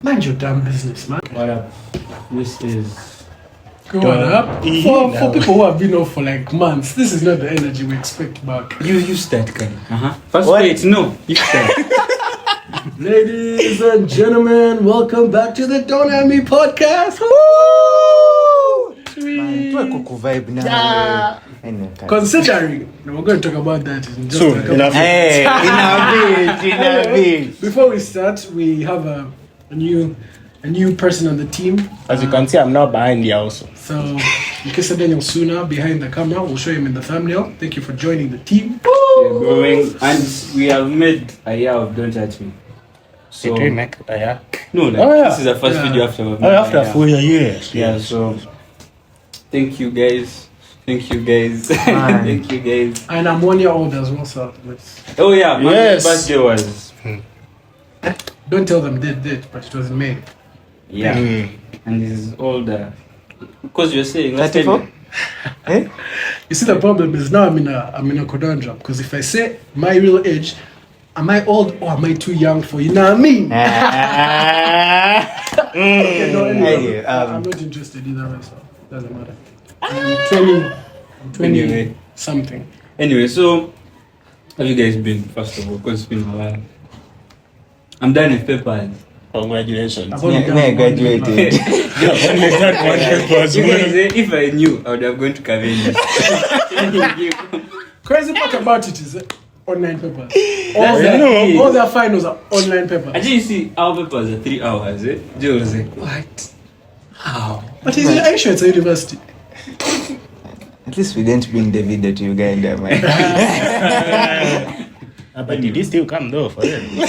Mind your damn business, man. What up? This is... Go on up. For people who have been off for like months, this is not the energy we expect back. You start, Kari. First wait, no. You start. Ladies and gentlemen, welcome back to the Don't Have Me podcast. Woo! Vibe now. Considering, we're going to talk about that in just soon. a couple. Hey, in a bit. Before we start, we have a new person on the team. As you can see, I'm now behind you also. So, in case Daniel Suna behind the camera, we'll show him in the thumbnail. Thank you for joining the team. We're growing, and we have made a year of Don't Touch Me. So, No, like, this is the first video after. After 4 years. Yeah, so thank you guys. Thank you guys. Thank you guys. And I'm 1 year old as well, so Oh yeah, my birthday was. don't tell them date, but it was in May. Yeah, and he's older. Because you're saying 34? You see, the problem is now I'm in a conundrum, because if I say my real age, am I old or am I too young for you? Know what I mean? Okay, no, anyway, I'm not interested either way, so doesn't matter. I'm 20 Anyway. something. Anyway, so how have you guys been? First of all, because it's been a while. I'm done with papers. Congratulations. I've only done I one graduated. paper. You guys, if I knew, I would have gone to Cavendish. Crazy part about it is online papers. That's All their finals are online papers. Actually, you see, our papers are 3 hours. Joe was like, what? How? But are you sure it's a university? At least we didn't bring David to Uganda, man. But did he still come though for them? We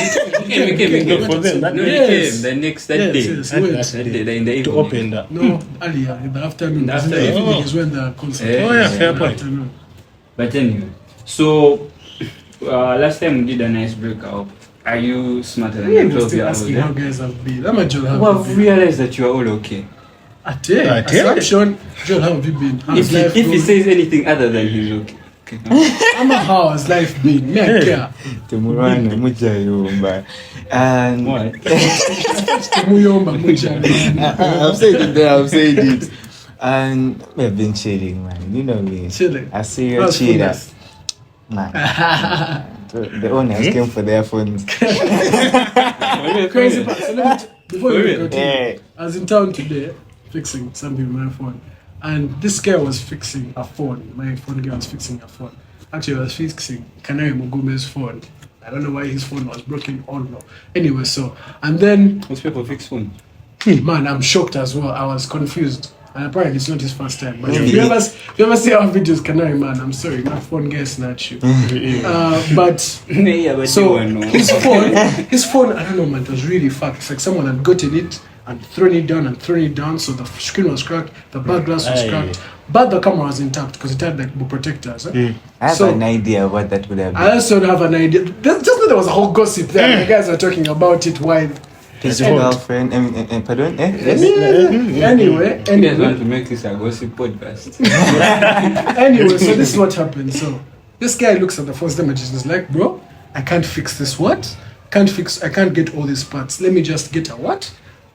came. For them, that No, day. he came the next day. Yes, That wait. day, in the evening. To open that. No, earlier in the afternoon. In the In the afternoon. evening is when the concert. Fair point. Afternoon. But anyway, so last time we did a nice breakout. Are you smarter than Yeah, the we're 12 still year asking how old? guys have been. I'm a Joel. How Well, have I've you been? realized that you are all okay. I tell you. Assumption. Joel, how have you been? How's life If he going? says anything other than he's okay. I'm a how has life been? Me, I care. Tumurwana mujayumba. And What? Muyomba, mujani. I've said it there, I've said it. And we've been chilling, man. You know me. Chilling. I see you How's cheater. Funas? Man. So the owners came for their phones. Crazy part. So let me before you continue, Yeah. I was in town today fixing something with my phone, and this guy was fixing a phone. My phone guy was fixing a phone. Actually, I was fixing Kanari Mugume's phone. I don't know why his phone was broken or no. Anyway, so and then Most people fix phone. man, I'm shocked as well. I was confused. And apparently it's not his first time. But if you ever see our videos, Canary man, I'm sorry, my phone guy snatched you. But Yeah, but so you know. his phone, I don't know, man, it was really fucked. It's like someone had gotten it and thrown it down, so the screen was cracked, the back glass was cracked, but the camera was intact because it had like protectors. I have So- an idea what that would have been. I also don't have an idea. Just that there was a whole gossip there. The guys were talking about it. Why? His Anyway. girlfriend, pardon? Anyway, You guys want to make this a gossip podcast. Anyway, so this is what happened. So this guy looks at the first images and is like, bro, I can't fix this what? I can't get all these parts. Let me just get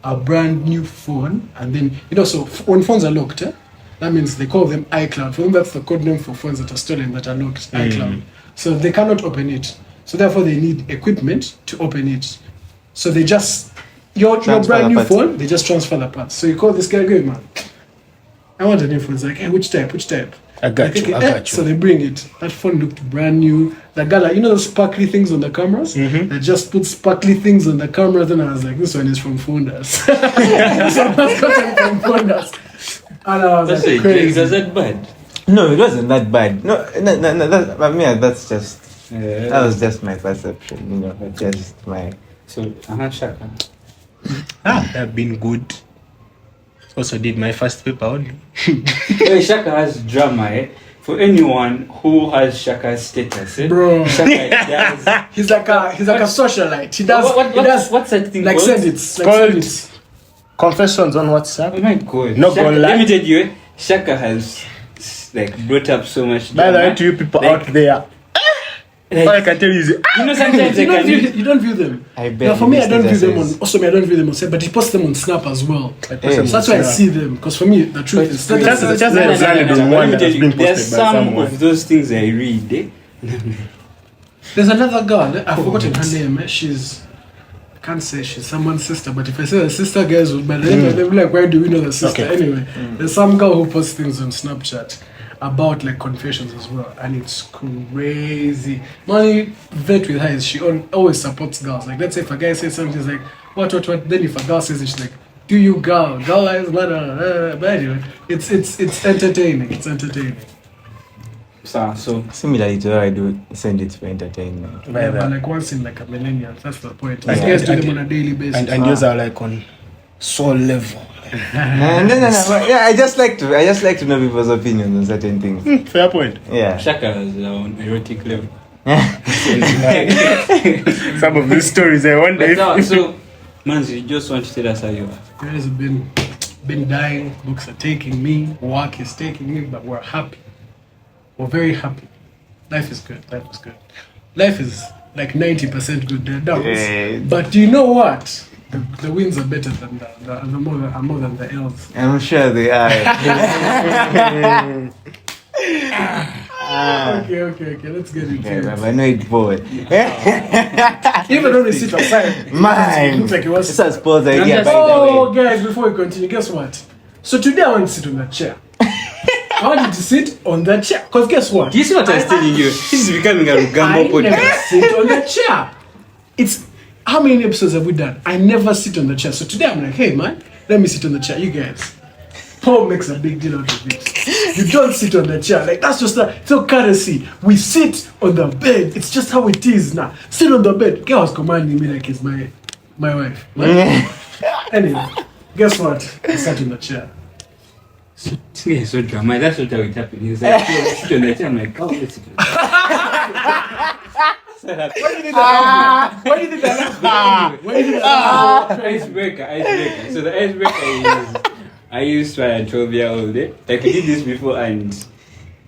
a brand new phone. And then, so when phones are locked, that means they call them iCloud. For them, that's the code name for phones that are stolen that are locked, iCloud. So they cannot open it. So therefore they need equipment to open it. So they just, your Transfer brand the new parts. phone, they just transfer the parts. So you call this guy, go, man, I want a new phone. It's like, hey, which type? I got Like, you. okay, So they bring it. That phone looked brand new. The guy, like, those sparkly things on the cameras? They just put sparkly things on the cameras. And I was like, this one is from Fondas. This one was gotten from Fondas. And I was That's like, it. crazy. Was that bad? No, it wasn't that bad. No, that's just, Yeah. that was just my perception, just my... So, Shaka. I've been good. Also did my first paper only. Hey, Shaka has drama, eh? For anyone who has Shaka's status, eh? Bro. Shaka does. He's like a socialite. He does, What's that thing like called? send it. Like Called- send it. Confessions on Oh WhatsApp. my god. Not Shaka, gonna lie. let me tell you, eh? Shaka has brought up so much By the drama. way, to you people Like- out there, All I can tell you is, You know, sometimes You I can. you don't view them. I bet. Now, for me, I don't view them says- on. Also, me, I don't view them on. But he posts them on Snap as well. I post Yeah. them So that's on why I Snap. see them. Because for me, the truth is. Just No, like no, no, landed no, on no. one Let me that has tell been you, there's posted by some someone. of those things I read. There's another girl. I've forgotten her name. She's. I can't say she's someone's sister, but if I say the sister, guys would be like, why do we know the sister? Okay. Anyway, there's some girl who posts things on Snapchat about like confessions as well, and it's crazy. My only vet with her is she always supports girls. Like, let's say if a guy says something, she's like, what? Then if a girl says it, she's like, do you girl lives matter? But anyway, it's entertaining. It's entertaining. So Similarly to how I do send it for entertainment. Yeah, but like once in like a millennium, that's the point. And- Like, guys do and- them on a daily basis. And yours are like on soul level. No. But yeah, I just like to know people's opinions on certain things. Fair point. Yeah. Shaka is on erotic level. Some of these stories, I wonder But if. now, so, man, you just want to tell us how you are. Guys have been dying. Books are taking me. Work is taking me. But we're happy. We're very happy. Life is good. Life is good. Life is like 90% good. There are downs. Yeah. But you know what? The wins are better than the more than the L's. I'm sure they are. Okay. Let's get into Yeah, it. but I know it bored. Even though they sit outside, Mine. it looks like it was. This has paused the idea. just- by the Oh, way. guys, before we continue, guess what? So today I want to sit on that chair. I wanted to sit on that chair. Because guess what? Do you see what I was telling you? This is becoming a I Rugambo never podcast. sit on that chair. It's how many episodes have we done? I never sit on the chair. So today I'm like, hey man, let me sit on the chair. You guys. Paul makes a big deal out of it. You don't sit on the chair. Like that's just it's no courtesy. We sit on the bed. It's just how it is now. Sit on the bed. Girl was commanding me like it's my wife. Anyway, guess what? I sat on the chair. This guy is so dramatic. That's what it happened. He was like, "Yeah, let's sit on the chair." I'm like, oh, let's sit on the chair. Why do you think that? Why do you think that? Why do you think that? Icebreaker. So the icebreaker I used try and 12-year-old. Like we did this before, and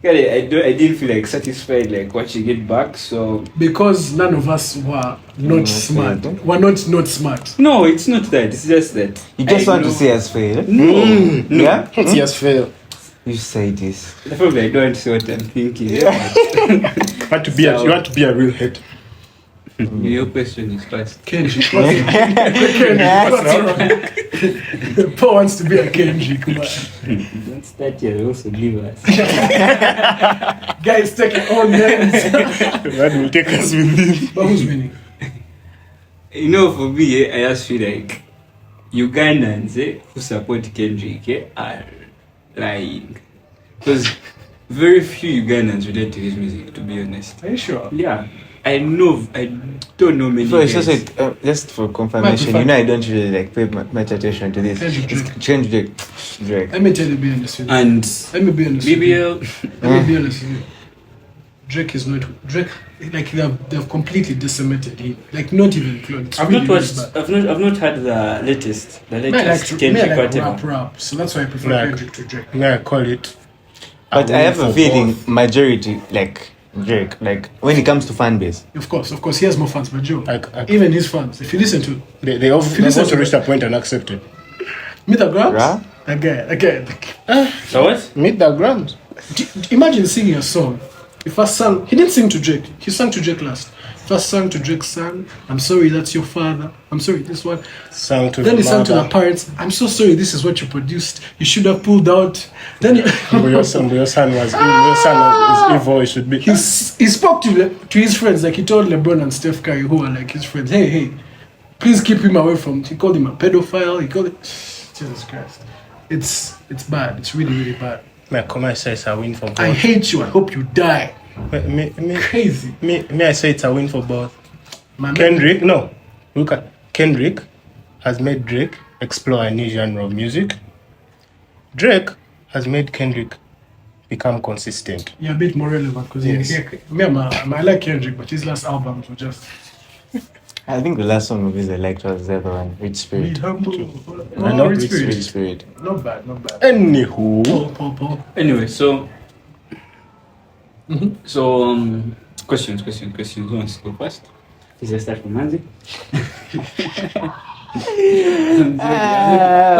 I didn't feel like satisfied like watching it back. So Because none of us were not smart. We're not smart. no, it's not that. It's just that You just I want to know- see us fail. No. Yeah? It's yes, fail. You say this. Probably I don't see what I'm thinking. You want to be a real head. Your question is first. Kenji. What's wrong? Paul wants to be a Kenji. Come on. Don't start here. Also leave us. Guys taking all names. That will take us with him. But who's winning? You know, for me, I just feel like Ugandans who support Kendrick are lying. Because very few Ugandans relate to his music, to be honest. Are you sure? Yeah. I don't know many So it's guys. just like, just for confirmation, you know, I don't really like pay much attention to this. Change Drake. Let me tell you, be honest with you. And Let me be honest with you. BBL, Let me be honest with you. Drake is not Drake. Like they've completely decimated him. Like not even close. I've not watched. I've not heard the latest. Me I like Kendrick whatever. rap. So that's why I prefer Like- Kendrick to Drake. May I call it? But I win have a for feeling both. majority like Drake, like when it comes to fan base. Of course, he has more fans, but Joe, Like- even his fans, if you listen to They also reached a point and accepted. Meet the Grams, Ra? that guy. So what? Meet the grams. Imagine singing a song. He first sang, he didn't sing to Drake, he sang to Drake last. First sang to Drake's son, I'm sorry that's your father, I'm sorry this one. Sang to Then the he sang to the mother. parents, I'm so sorry this is what you produced, you should have pulled out. Then Your son is evil. It should be. he spoke to his friends, like he told LeBron and Steph Curry, who are like his friends, hey, please keep him away from, he called him a pedophile, he called it, Jesus Christ. It's bad, it's really, really bad. My comment says a win for both. I hate you, I hope you die. Crazy. Me, I say it's a win for both. Man, Kendrick, no. Look at Kendrick has made Drake explore a new genre of music. Drake has made Kendrick become consistent. you're a bit more relevant because Yes. I like Kendrick, but his last albums were just I think the last song of his I liked was the other one, Rich Spirit. Be humble. I know Rich Rich Spirit. Spirit. Not bad, not bad. Anywho, Paul. Anyway, so Questions. Who wants to go first? Is I start from Manzi?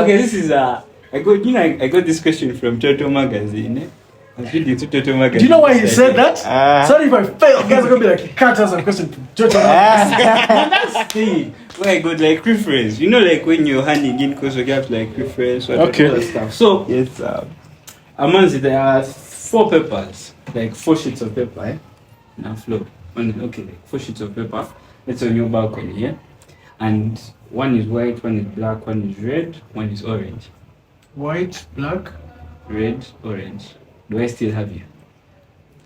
Okay, this is I got this question from Toto Magazine. I was reading to Toto Magazine. Do you know why he said that? Sorry if I fail. Guys are gonna be like, he can't answer a question from Jojo. That's the thing. Where I got like reference. You know, like when you're handing in because you have like reference or all that stuff. So Yes, Amanzi, there are 4 papers, like 4 sheets of paper, Now flow. Okay, like 4 sheets of paper. It's on your balcony, yeah? And one is white, one is black, one is red, one is orange. White, black. Red, orange. Do I still have you?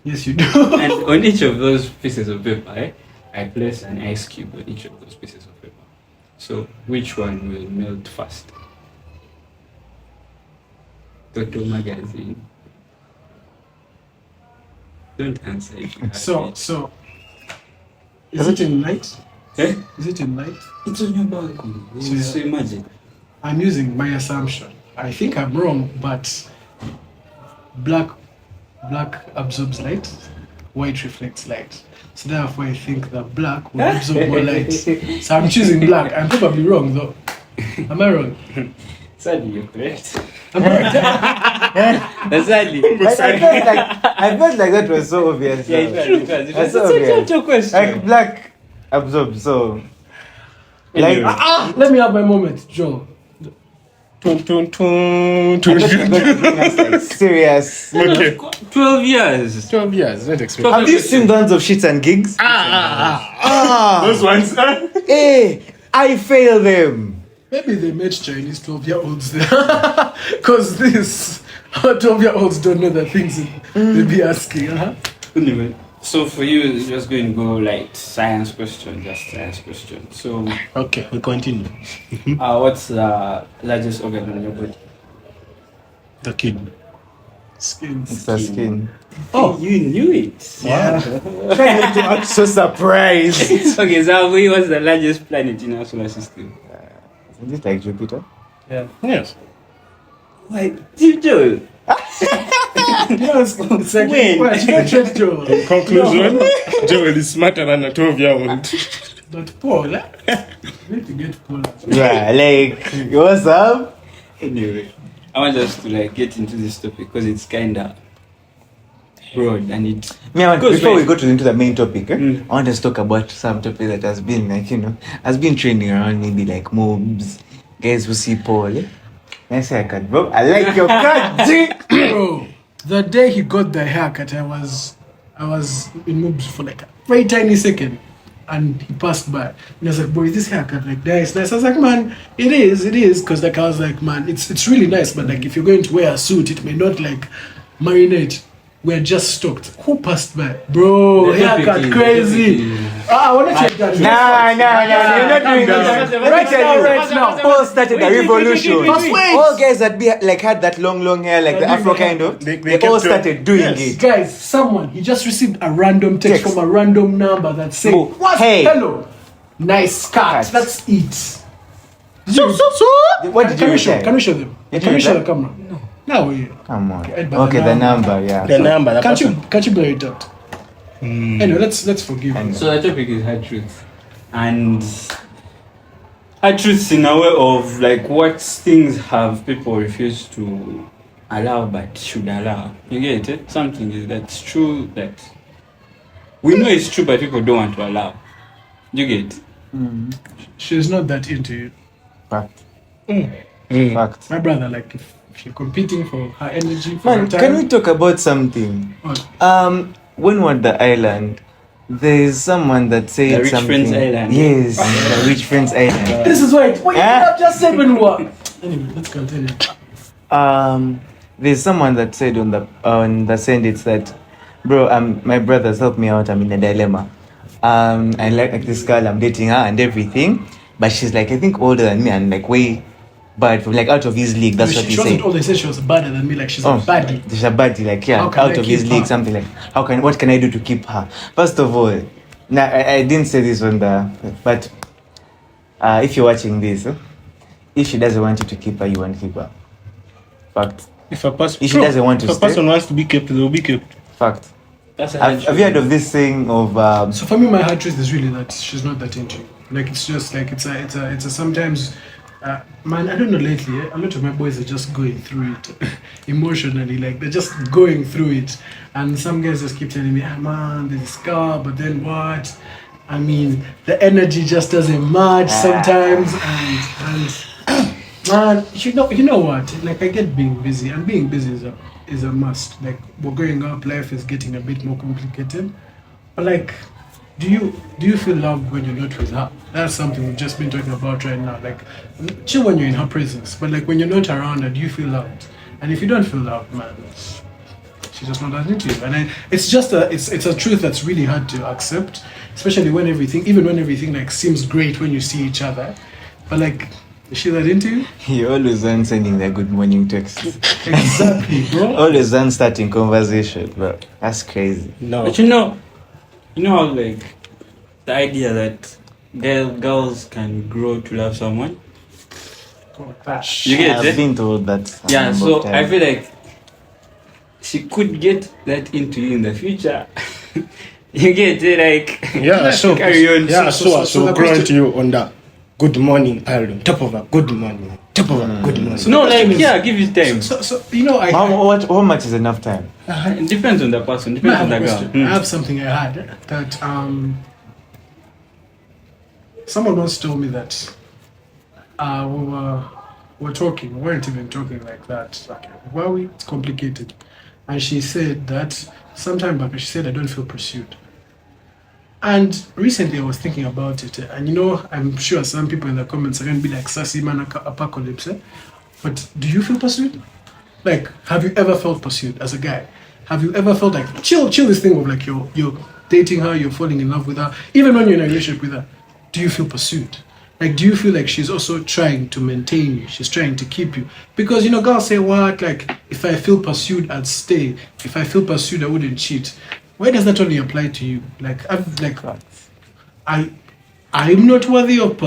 Yes, you do. And on each of those pieces of paper, I place an ice cube on each of those pieces of paper. So which one will melt first? Toto Magazine. Don't answer if you have it. So, is it in light? Eh? Is it in light? It's on your balcony. So imagine. I'm using my assumption. I think I'm wrong, but black absorbs light, white reflects light. So therefore, I think that black will absorb more light. So I'm choosing black. I'm probably wrong though. Am I wrong? Sadly, you're correct. I'm correct. Sadly. I felt like that was so obvious. Yeah, it was. That's so so obvious. your question. Like black absorbs, so Anyway. like Let me have my moment, Joe. Tun, tun, tun, I tun. thought you were going to bring us like serious. Okay. 12 years. 12 years, not expect. Have you seen the ones of shits and gigs? Those ones. Hey, I fail them. Maybe they made Chinese 12-year-olds there. Because these 12-year-olds don't know the things they be asking. Anyway, so for you, it's just going to go like science question, just science question. So, Okay, we continue. what's the largest organ on your body? The kid. Skins. It's the skin. Oh, you knew it. Yeah. Try not to act so surprised. Okay, so what's the largest planet in our solar system? Is it like Jupiter? Yes. Why, Joel? Yes, it's like, When? wait, you don't trust Joe. In conclusion, Joel is smarter than a 12-year-old. But Paul, you need to get Paul. Yeah, like, what's up? Anyway, I want us to like get into this topic because it's kind of broad and it. Before we go into the main topic, Mm. I want us to talk about some topic that has been like, has been trending around maybe like mobs, guys who see Paul. Nice haircut, bro. I like your cut, G. Bro, the day he got the haircut, I was in moves for like a very tiny second. And he passed by. And I was like, boy, is this haircut like nice? I was like, man, it is. Because like I was like, man, it's really nice. But like if you're going to wear a suit, it may not like marinate. We're just stoked. Who passed by? Bro, The haircut topic is- crazy. I want to check that. Nah, you're not doing that. Right now. Paul started a revolution. wait. All guys that had that long hair, like the Afro kind of, They they kept all it- started doing Yes. it. Guys, he just received a random text from a random number that said, Oh, what? hey. Hello. Nice cut. Cut. That's it. What did you reply? Can we show them? Did Can you we show reply? the camera? No, we. Come on. Okay, but Okay, the the number, yeah. The number. the person. Can't you blur it out? Anyway, let's forgive him. So the topic is hard truth, and hard truths in a way of like what things have people refused to allow but should allow. You get it? Something is that's true that we know it's true, but people don't want to allow. You get it? She's not that into you. Fact. Mm. Fact. My brother, like if you're competing for her energy, for Man, her time. can we talk about something? What? When we're at the island, there's someone that said The Rich something. Friends Island. Yes, the Rich Friends Island. This is what you Eh? have just said when we were. Anyway, let's continue. There's someone that said on the send it's that, bro, my brothers help me out. I'm in a dilemma. I like this girl, I'm dating her and everything, but she's like I think older than me and like way bad from like out of his league. That's what he She wasn't said. all they said she was better than me, like she's a baddie. She's a baddie, like yeah, How can out I of his keep league, her? something like what can I do to keep her? First of all, now I didn't say this on but if you're watching this, if she doesn't want you to keep her, you won't keep her. Fact. If a person, If she doesn't want to if a stay- person wants to be kept, they will be kept. Fact. That's a Have you heard of this thing of So for me, my hard truth is really that she's not that into you. Like it's just like it's a sometimes. Man, I don't know lately. A lot of my boys are just going through it emotionally. Like they're just going through it, and some guys just keep telling me, "Ah, man, there's a scar, but then what?" I mean, the energy just doesn't match sometimes, and man, you know what? Like I get being busy, and being busy is a must. Like we're growing up, life is getting a bit more complicated, but like. Do you feel loved when you're not with her? That's something we've just been talking about right now. Like, chill when you're in her presence, but like when you're not around her, do you feel loved? And if you don't feel loved, man, she's just not that into you. And it's just it's a truth that's really hard to accept, especially when even when everything like seems great when you see each other, but like. Is she that into you? you always on sending the good morning texts? Exactly, bro. Always on starting conversation, bro. That's crazy. No. But you know how like the idea that girls can grow to love someone. You get I've it? been told that. Yeah, so I feel like she could get that into you in the future. You get it, like Yeah, so carry on. Yeah, so so the growing question- to you on that good morning pile on top of a good morning, top of a good morning. No, the like question is- give it time. So you know How much is enough time? It depends on the person, I depends have on a the girl. question. I have something I had that someone once told me that we were talking, we weren't even talking like that. Like, were we? It's complicated. And she said that sometime back, she said, I don't feel pursued. And recently I was thinking about it, and you know, I'm sure some people in the comments are going to be like, Sassy man apocalypse. But do you feel pursued? Like, have you ever felt pursued as a guy? Have you ever felt like, chill this thing of like you're dating her, you're falling in love with her, even when you're in a relationship with her, do you feel pursued? Like, do you feel like she's also trying to maintain you? She's trying to keep you? Because, you know, girls say, what? Like, if I feel pursued, I'd stay. If I feel pursued, I wouldn't cheat. Why does that only apply to you? Like, I'm not worthy of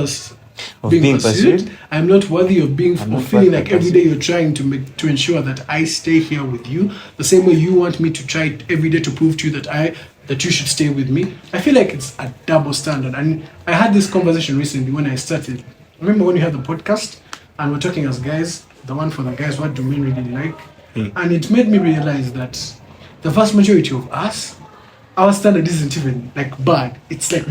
being pursued. I'm not worthy of feeling like every day you're trying to ensure that I stay here with you. The same way you want me to try every day to prove to you that you should stay with me. I feel like it's a double standard. And I had this conversation recently when I started. Remember when you had the podcast and we're talking as guys, the one for the guys, what do men really like? And it made me realize that the vast majority of us, our standard isn't even like bad. It's like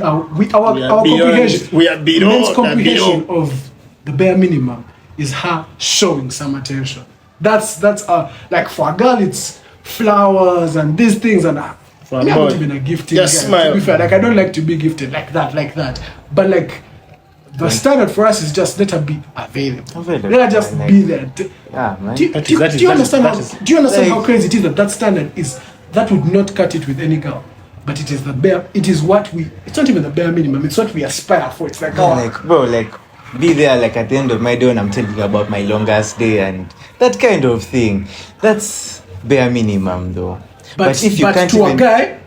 our comprehension. We are below. Men's comprehension of the bare minimum is her showing some attention. That's like for a girl, it's flowers and these things and For a me, I'm boy, not even a gifted just guy. smile. To be fair, like I don't like to be gifted like that. But like the standard for us is just let her be available. Let her just Like, be there. yeah, man. Do you understand how crazy it is that standard is? That would not cut it with any girl, but it is it's not even the bare minimum, it's what we aspire for. It's like, Like, be there like at the end of my day when I'm telling you about my longest day and that kind of thing. That's bare minimum though. but if you but can't to even, a guy,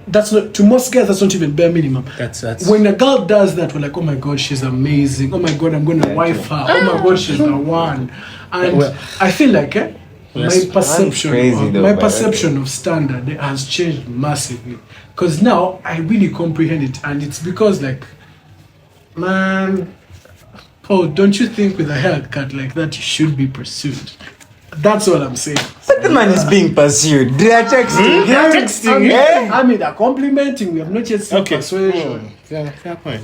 to most guys, that's not even bare minimum. That's When a girl does that, we're like, oh my god, she's amazing. Oh my god, I'm gonna wife her. Oh my god, she's the one. And Well, I feel like my crazy perception of standard has changed massively, because now I really comprehend it, and it's because like, man, Paul, don't you think with a haircut like that you should be pursued? That's what I'm saying. but the man is being pursued. They are texting. They are texting. I mean, they're complimenting. We have not yet seen okay. persuasion. Fair point.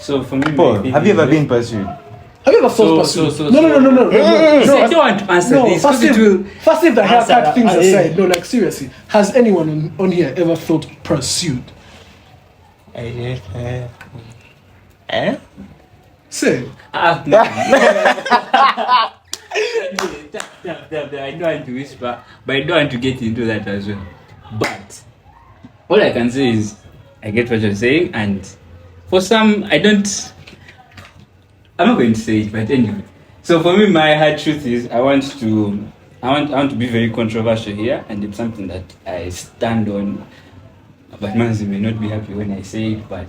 So for me, Paul, maybe- have you ever been pursued? Have you ever felt pursued? No. I don't want to answer No, this. first because it will- if the haircut Answer, things yeah. aside, no, like seriously, has anyone on here ever felt pursued? Say, No. I don't want to whisper, but I don't want to get into that as well. But all I can say is I get what you're saying, and for some, I'm not going to say it, but anyway. So for me, my hard truth is I want to be very controversial here, and it's something that I stand on. But Manzi may not be happy when I say it, but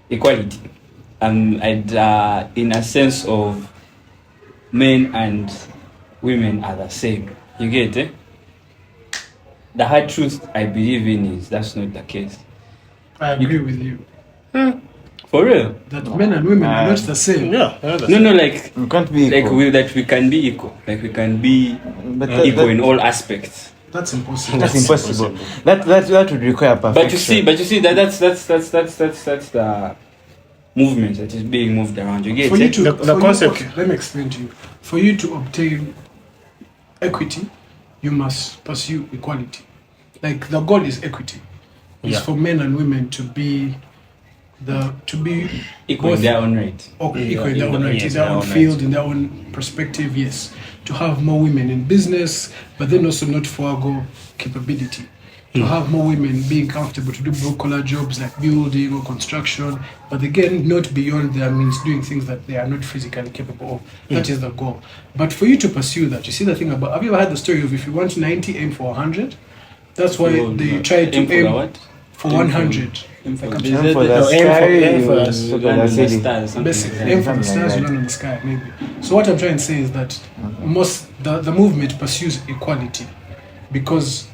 equality. In a sense of men and women are the same. You get it? the hard truth I believe in is that's not the case. I agree with you For real. that men and women are not the same. Yeah. No, like We can't be like equal. we can be equal. Like we can be But equal in all aspects. That's impossible. that's impossible. That would require perfection. But you see that's the movement that is being moved around. You get For you it? to The for you- concept. okay, let me explain to you. For you to obtain equity, you must pursue equality. Like the goal is equity. It's Yeah. for men and women to be Equal in both their own right. equal in their own right, in Yes, their their own own field, right. in their own perspective, yes. To have more women in business, but then also not forego capability. To have more women being comfortable to do blue collar jobs like building or construction, but again, not beyond their means, doing things that they are not physically capable of. That is the goal. But for you to pursue that, you see the thing about, have you ever heard the story of if you want 90, aim for 100? That's why they try to aim for aim the what? for 100. Aim for Like I'm the- Aim for the No, aim for- sky, aim for you us. look at land the on the city. stars, something Basically, like aim that. for the Something like stars, you that. land on the sky, maybe. So what I'm trying to say is that the movement pursues equality because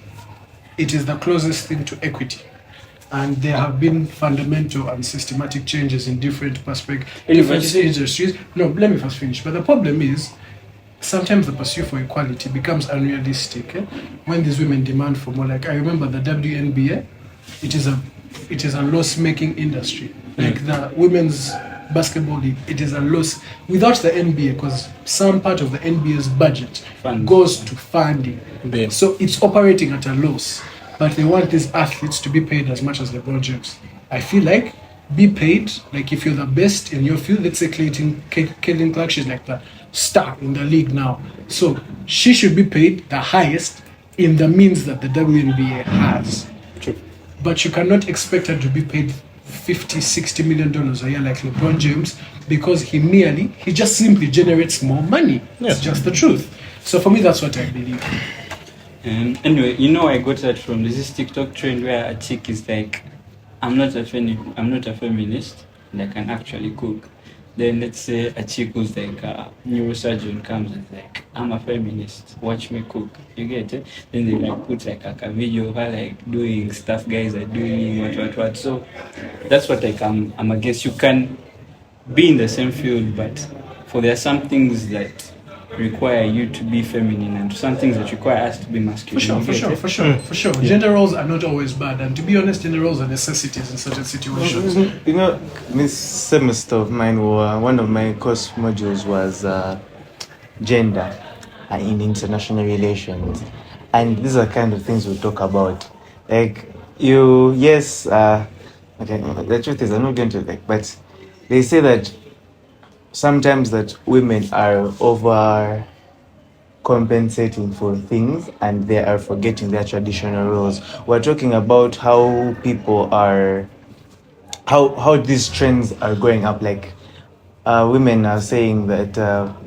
it is the closest thing to equity. And there have been fundamental and systematic changes in different perspectives, different industries. No, let me first finish. But the problem is, sometimes the pursuit for equality becomes unrealistic when these women demand for more. Like I remember the WNBA, it is a loss-making industry. Like the women's basketball league, it is a loss without the NBA because some part of the NBA's budget Funds. goes to funding. Yeah. So it's operating at a loss, but they want these athletes to be paid as much as LeBron James. I feel like be paid, like if you're the best in your field, let's say Caitlin Clark, she's like the star in the league now. So she should be paid the highest in the means that the WNBA has. But you cannot expect her to be paid $50-60 million a year like LeBron James because he just simply generates more money. It's just the truth. So for me, that's what I believe. Anyway, I got that from this TikTok trend where a chick is like, I'm not a feminist, and I can actually cook. Then let's say a chick who's like a neurosurgeon comes and like, I'm a feminist, watch me cook. You get it? Then they like put like a video of her like doing stuff guys are doing, what. So that's what like I'm against. You can be in the same field, but there are some things that require you to be feminine and some things that require us to be masculine. For sure. Gender roles are not always bad, and to be honest, gender roles are necessities in certain situations. You know, this semester of mine, one of my course modules was gender in international relations, and these are kind of things we talk about. Like okay, the truth is I'm not going to but they say that sometimes that women are over compensating for things and they are forgetting their traditional roles. We're talking about how people are, how these trends are going up. Like women are saying that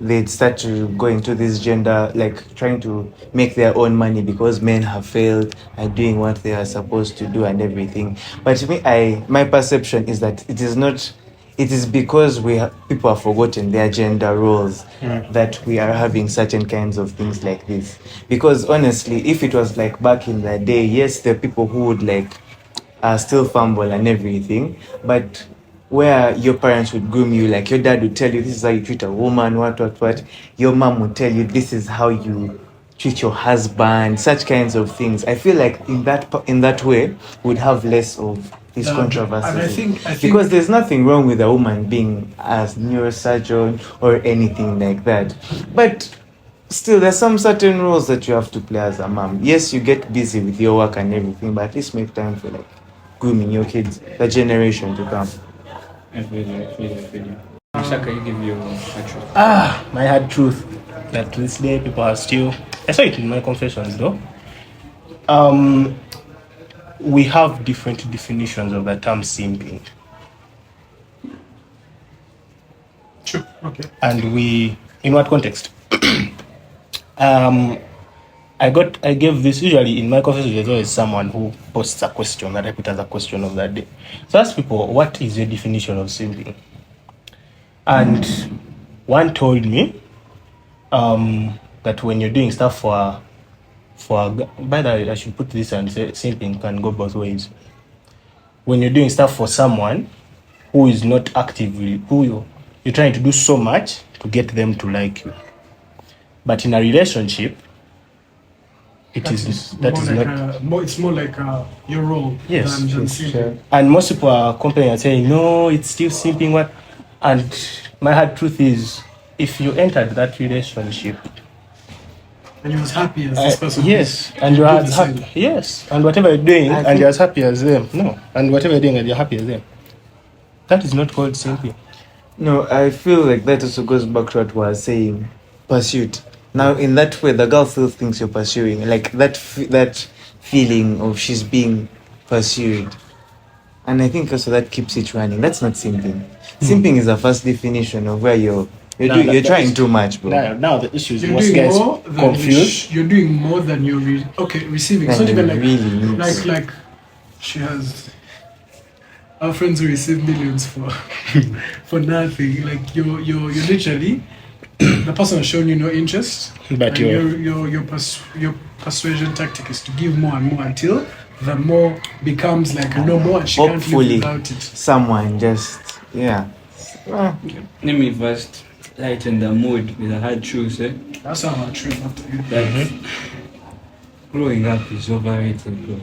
they start to go into this gender, like trying to make their own money because men have failed at doing what they are supposed to do and everything. But to me, my perception is that it is not. It is because people have forgotten their gender roles that we are having certain kinds of things like this. Because honestly, if it was like back in the day, yes, there are people who would like still fumble and everything, but where your parents would groom you, like your dad would tell you this is how you treat a woman, what. Your mom would tell you this is how you treat your husband, such kinds of things. I feel like in that way would have less of these controversies. And I think because there's nothing wrong with a woman being a neurosurgeon or anything like that, but still there's some certain roles that you have to play as a mom. Yes, you get busy with your work and everything, but at least make time for like grooming your kids, the generation to come. I feel you. Shaka, you give your truth. My hard truth that to this day people are still. I saw it in my confessions though. We have different definitions of the term simping. True. Okay. And in what context? I gave this, usually in my confessions there's always someone who posts a question that I put as a question of that day. So I ask people, what is your definition of simping? And one told me that when you're doing stuff by the way, I should put this and say simping can go both ways. When you're doing stuff for someone who is not actively, you're trying to do so much to get them to like you. But in a relationship, it's more like your role than simping. Sure. And most people are complaining and saying, no, it's still simping. What? And my hard truth is, if you entered that relationship and you're as happy as this person, yes, and you're as happy, yes, and whatever you're doing, and you're as happy as them, no, and whatever you're doing, and you're happy as them, that is not called simping. No, I feel like that also goes back to what we were saying, pursuit. Now, in that way, the girl still thinks you're pursuing, like that feeling of she's being pursued, and I think also that keeps it running. That's not simping. Simping is the first definition of where you're trying too much, bro. Now the issue is you're most doing guys more than confused. you're doing more than you're receiving. It's not even like she has our friends who receive millions for nothing. Like you're literally the person has shown you no interest, But your persuasion tactic is to give more and more until the more becomes like no more and she can't live without it. Someone just Let me first lighten the mood with a hard truth. That's how our truth after you. That growing up is overrated, bro.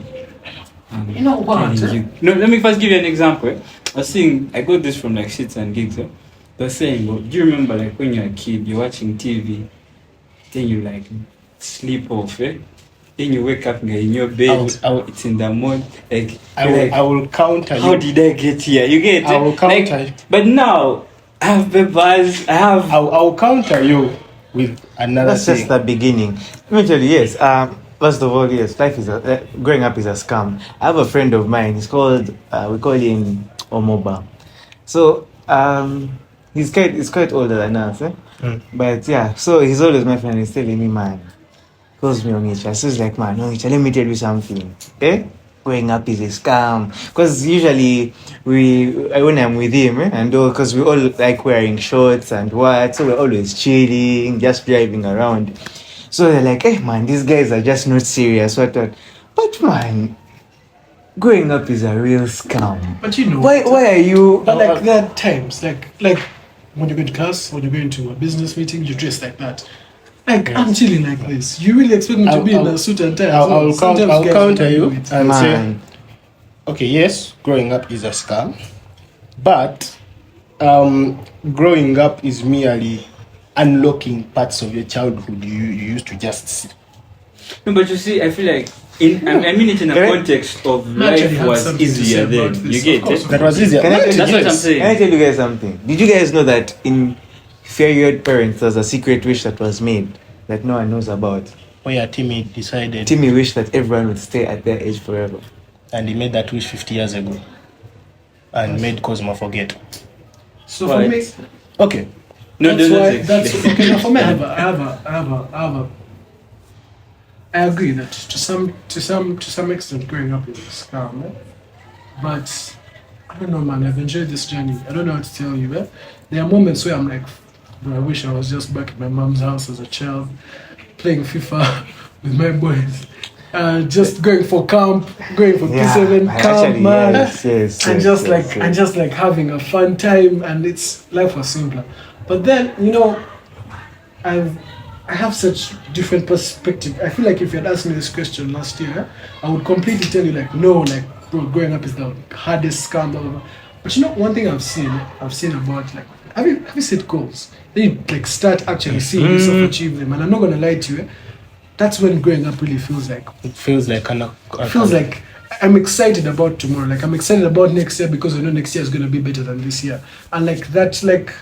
You know what? No, let me first give you an example. I got this from like shits and gigs. They're saying, well, do you remember like when you're a kid, you're watching TV, then you like sleep off, Then you wake up in your bed, it's in the morning. Like I will counter you. How did I get here? You get it? I will counter you. But now, I have papers, I That's just the beginning. Let me tell you, yes. First of all, yes, life is growing up is a scam. I have a friend of mine. He's called we call him Omoba. So he's quite older than us, But yeah, so he's always my friend. He's telling me, man, calls me on Onitsha. So he's like, man, Onitsha, let me tell you something, Growing up is a scam. Because usually when I'm with him, and because we all like wearing shorts and what, so we're always chilling, just driving around. So they're like, hey man, these guys are just not serious. But man, growing up is a real scam. But you know, why are you? But like there are times, like when you go to class, when you go into a business meeting, you dress like that. Like I'm chilling like this. You really expect me to be in a suit and tie? I'll counter you and say, Man. okay, yes, growing up is a scam, but growing up is merely unlocking parts of your childhood you used to just see. No, but you see, I feel like I mean it in a context of life was easier then. You get it? That was easier. That's what I'm saying. Can I tell you guys something? Did you guys know that in Fairyard Parents there's a secret wish that was made that no one knows about? Oh yeah, Timmy decided. Timmy wished that everyone would stay at their age forever. And he made that wish 50 years ago. And made Cosmo forget. So for me, okay. No, that's okay. Now for me, I agree that to some extent growing up is a scam, but I don't know, man. I've enjoyed this journey. I don't know how to tell you. There are moments where I'm like, bro, I wish I was just back at my mom's house as a child, playing FIFA with my boys, just going for camp, going for P7 camp, actually, man, and just like having a fun time, and life was simpler. But then I have such different perspective. I feel like if you had asked me this question last year, I would completely tell you like, no, like, bro, growing up is the hardest scam, blah, blah, blah. But one thing I've seen about like, have you set goals? Then you like start actually seeing yourself achieve them. And I'm not gonna lie to you, that's when growing up really feels like. It feels like like I'm excited about tomorrow. Like I'm excited about next year because I know next year is gonna be better than this year. And like that's like,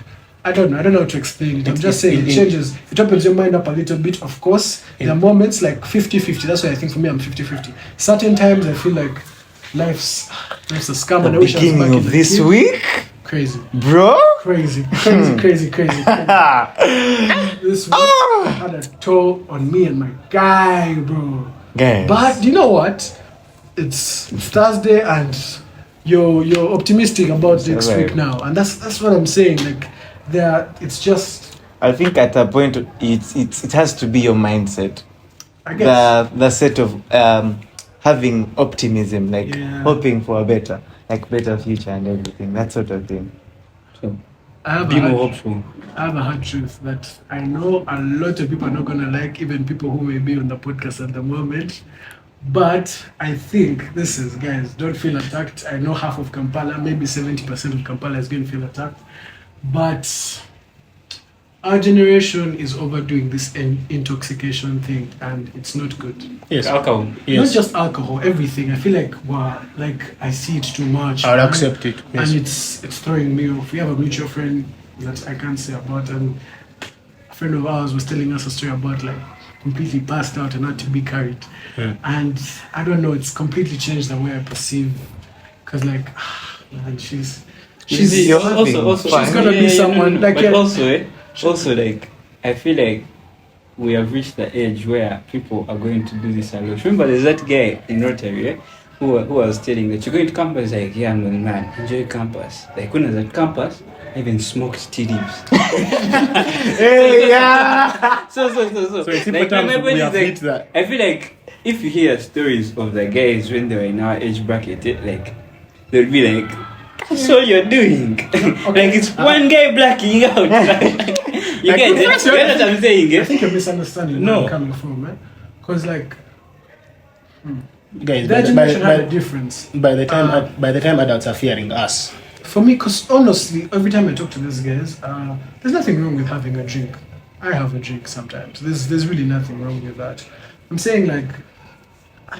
I don't know how to explain it. I'm just saying it changes. It opens your mind up a little bit, of course. There are moments like 50-50. That's why I think for me I'm 50-50. Certain times I feel like life's a scam. The and I wish I was back beginning in of this kid. week, Crazy. bro. Crazy. This week had a toll on me and my guy, bro. Guys. But you know what? It's Thursday and you're optimistic about next week now. And that's what I'm saying. Like it's just I think at a point it has to be your mindset. I guess. the set of having optimism, like Yeah. hoping for a better future and everything, that sort of thing. So, I have be a more hard, hopeful. I have a hard truth that I know a lot of people are not gonna like, even people who may be on the podcast at the moment. But I think this is, guys, don't feel attacked. I know half of Kampala, maybe 70% of Kampala is going to feel attacked. But our generation is overdoing this intoxication thing, and it's not good. Yes. Alcohol. Yes. Not just alcohol, everything. I feel like, wow, like I see it too much. I'll man. accept it. Yes. And it's throwing me off. We have a mutual friend that I can't say about, and a friend of ours was telling us a story about like completely passed out and had to be carried. And I don't know, it's completely changed the way I perceive. Cause like, man, she's You're having also fun. she's gonna be someone like. but also like I feel like we have reached the age where people are going to do this a lot. Remember, there's that guy in Rotary who was telling that you're going to campus, like, yeah, man, enjoy campus. Like when I was at campus, I even smoked TDs. Hey, yeah. So it's like, important my we point is have like, hit that. I feel like if you hear stories of the guys when they were in our age bracket, like they'll be like, that's all you're doing. Like it's one guy blacking out. You Like, get it? that's You get what I'm saying? I Eh? think you're misunderstanding No. where I'm coming from, man. Cause like Guys, that generation had a difference. by the time adults are fearing us. For me, because honestly, every time I talk to these guys, there's nothing wrong with having a drink. I have a drink sometimes. There's really nothing wrong with that. I'm saying like,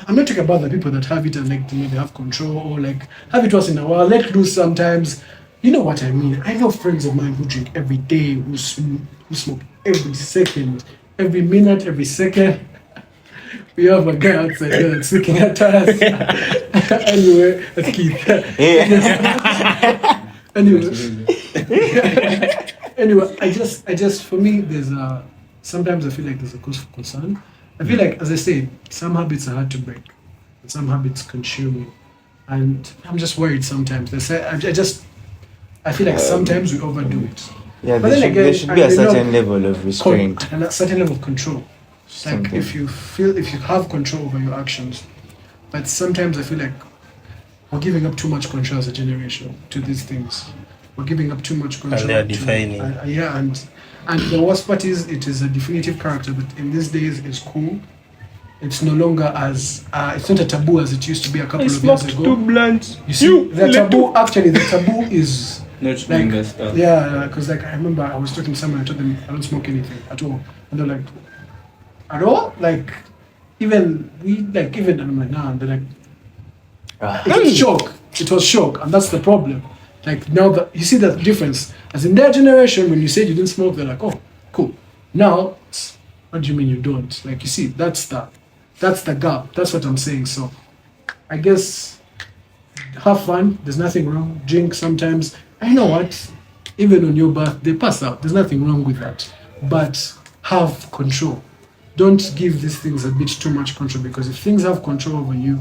I'm not talking about the people that have it and like they have control or like have it once in a while, let loose sometimes. You know what I mean? I know friends of mine who drink every day, who smoke every second, every minute, every second. We have a guy outside there that's looking at us. Anyway, that's Keith. Anyway, I just for me, there's sometimes I feel like there's a cause for concern. I feel like, as I said, some habits are hard to break, and some habits consume you, and I'm just worried sometimes. I feel like sometimes we overdo it. Yeah, But there then should, again, there should be I a know certain level of restraint. And a certain level of control. Like Something. if you have control over your actions, but sometimes I feel like we're giving up too much control as a generation to these things. We're giving up too much control. And they're to- defining. yeah, and the worst part is it is a definitive character that in these days is cool. It's no longer as it's not a taboo as it used to be a couple of years ago. blunts. You see, the taboo is Not like doing that stuff. yeah, because like I remember I was talking to someone, I told them I don't smoke anything at all, and they're like, at all? Like even and I'm like, nah, and they're like, it was shock. It was shock, and that's the problem. Like now that you see that difference, as in their generation, when you said you didn't smoke, they're like, oh, cool. Now, what do you mean you don't? Like you see, that's the gap. That's what I'm saying. So, I guess have fun. There's nothing wrong. Drink sometimes. I know what. Even on your birthday, pass out. There's nothing wrong with that. But have control. Don't give these things a bit too much control, because if things have control over you,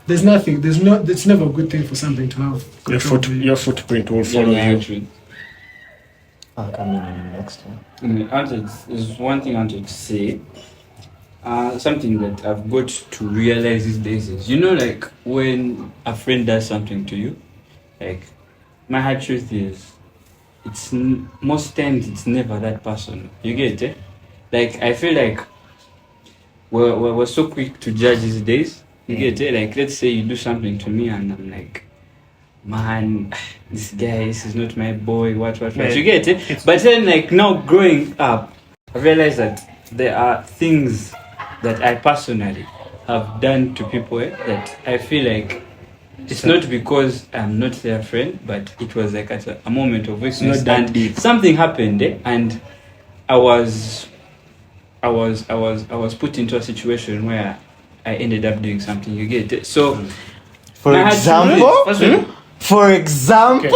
it's never a good thing for something to have control over you. Your footprint will follow you. I'll come in next time. There's one thing I wanted to say. Something that I've got to realize these days is, you know, like when a friend does something to you, like my hard truth is, most times it's never that person. You get it? Like I feel like we're so quick to judge these days. You get it? Like let's say you do something to me and I'm like, man, this guy, this is not my boy, what. You get it? But then like now growing up, I realize that there are things that I personally have done to people that I feel like it's not because I'm not their friend, but it was like at a moment of weakness, not that and deep. something happened, and I was put into a situation where I ended up doing something. You get it? So, For my hard example, truth is- for example,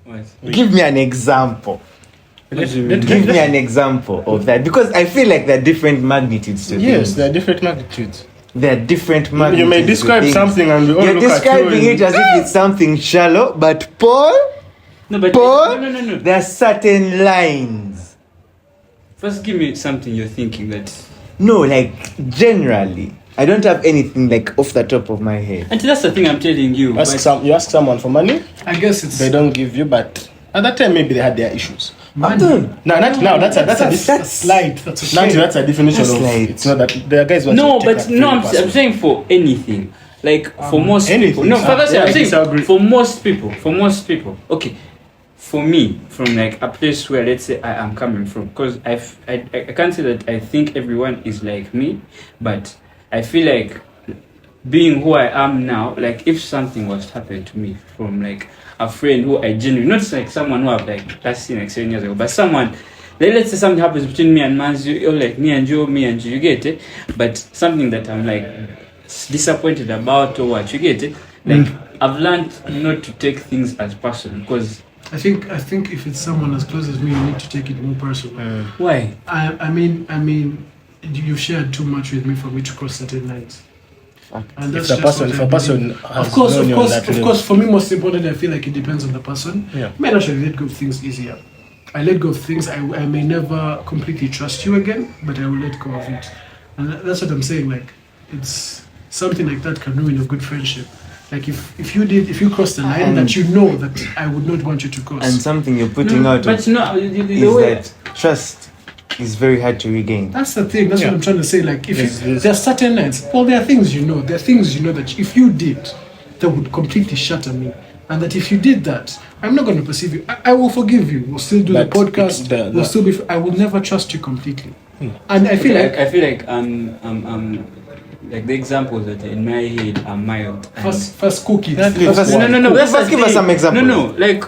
What? give me an example. What do you mean? Give me an example of that, because I feel like there are different magnitudes to Yes, things. there are different magnitudes. There are different magnitudes. You may to describe things. something and we all You're look at you describing and- it as if it's something shallow, but Paul, No, but Paul, no. there are certain lines. First, give me something you're thinking that No, like generally, I don't have anything like off the top of my head. And that's the thing I'm telling you. You ask someone for money, I guess it's they don't give you, but at that time maybe they had their issues. money. That's a slide. That's a Nanti, shame. that's a definition That's of like- it's not that there are guys who No, actually but take that no, very I'm personally. saying for anything. Like for most anything. people. No, for that Yeah, I I'm saying disagree. for most people. Okay. For me, from like a place where let's say I am coming from, because I can't say that I think everyone is like me, but I feel like being who I am now, like if something was to happen to me from like a friend who I genuinely, not like someone who I've like last seen like 7 years ago, but someone, like, let's say something happens between me and Manzi, or like me and you, you get it, but something that I'm like disappointed about or what, you get it, like I've learned not to take things as personal, because I think if it's someone as close as me, you need to take it more personal. why? I mean, you've shared too much with me for me to cross certain lines. And If that's the just person, what if I a person believe. has Of course, known you on that of level. course. For me, most importantly, I feel like it depends on the person. Yeah. I may actually let go of things easier. I let go of things. I may never completely trust you again, but I will let go of it. And that's what I'm saying. Like, it's something like that can ruin a good friendship. Like if you cross the line that you know that I would not want you to cross. And something you're putting out But of no, is the way. that trust is very hard to regain. That's the thing. That's Yeah. what I'm trying to say. Like, Yes, yes. there are certain lines. Well, there are things you know. There are things you know that if you did, that would completely shatter me. And that if you did that, I'm not going to perceive you. I will forgive you. We'll still do But the podcast. We'll still be. I will never trust you completely. And I feel like I feel like like the examples that are in my head are mild. and- first cookies. First- No. That's First the give us thing. some examples. No, like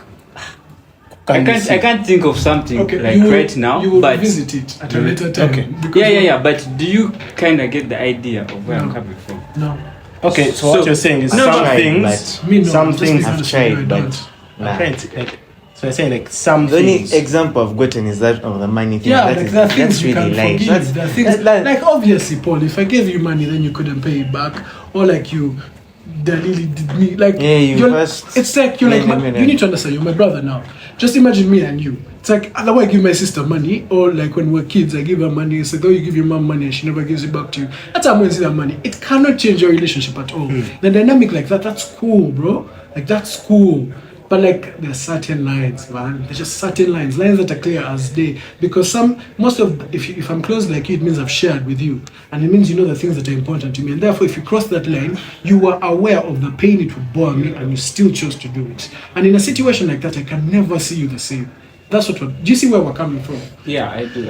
I can't think of something like you will, right now. You will but visit it at a later time. Okay. Because yeah. But do you kind of get the idea of where I'm No. coming from? No, Okay, so what you're saying is No, some but- things, me no. some just things because I've you tried, I but don't. nah. So you're saying like some The only things. example I've gotten is that of the money thing. Yeah, That like is- there are things that's you really can light. forgive. That's- There are things like obviously, Paul. If I gave you money, then you couldn't pay it back, or like you, Dalili did me like. Yeah, you you're- first- It's like you're like No. you need to understand. You're my brother now. Just imagine me and you. It's like otherwise I give my sister money, or like when we're kids, I give her money. It's like, oh, you give your mom money and she never gives it back to you. That's how I'm gonna see that money. It cannot change your relationship at all. The dynamic like that, that's cool, bro. Like that's cool. But like there's certain lines, man. There's just certain lines that are clear as day. Because if I'm close like you, it means I've shared with you, and it means you know the things that are important to me. And therefore, if you cross that line, you are aware of the pain it would bore me, and you still chose to do it. And in a situation like that, I can never see you the same. That's what. Do you see where we're coming from? Yeah, I do.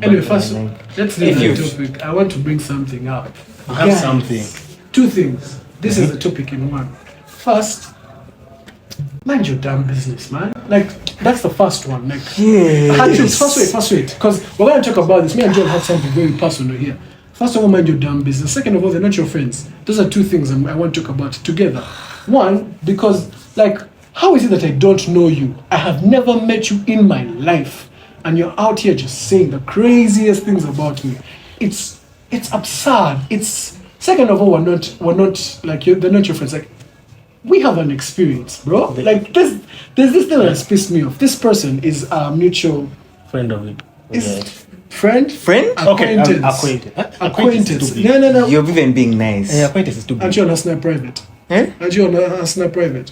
Anyway, first, let's leave If the you- topic. I want to bring something up. You have something. Two things. This is a topic in one. First, mind your damn business, man. Like that's the first one. Like, first wait, because we're gonna talk about this. Me and John had something very personal here. First of all, mind your damn business. Second of all, they're not your friends. Those are two things I want to talk about together. One, because like, how is it that I don't know you? I have never met you in my life, and you're out here just saying the craziest things about me. It's absurd. It's second of all, we're not like they're not your friends. Like, we have an experience, bro. Like there's this thing that's pissed me off. This person is a mutual Friend of it. is friend. Friend? Okay, Acquaintance. acquaintance. No. You're even being nice. Yeah, acquaintance is too big. Aren't you on a snap private? Eh? Aren't you on a snap private?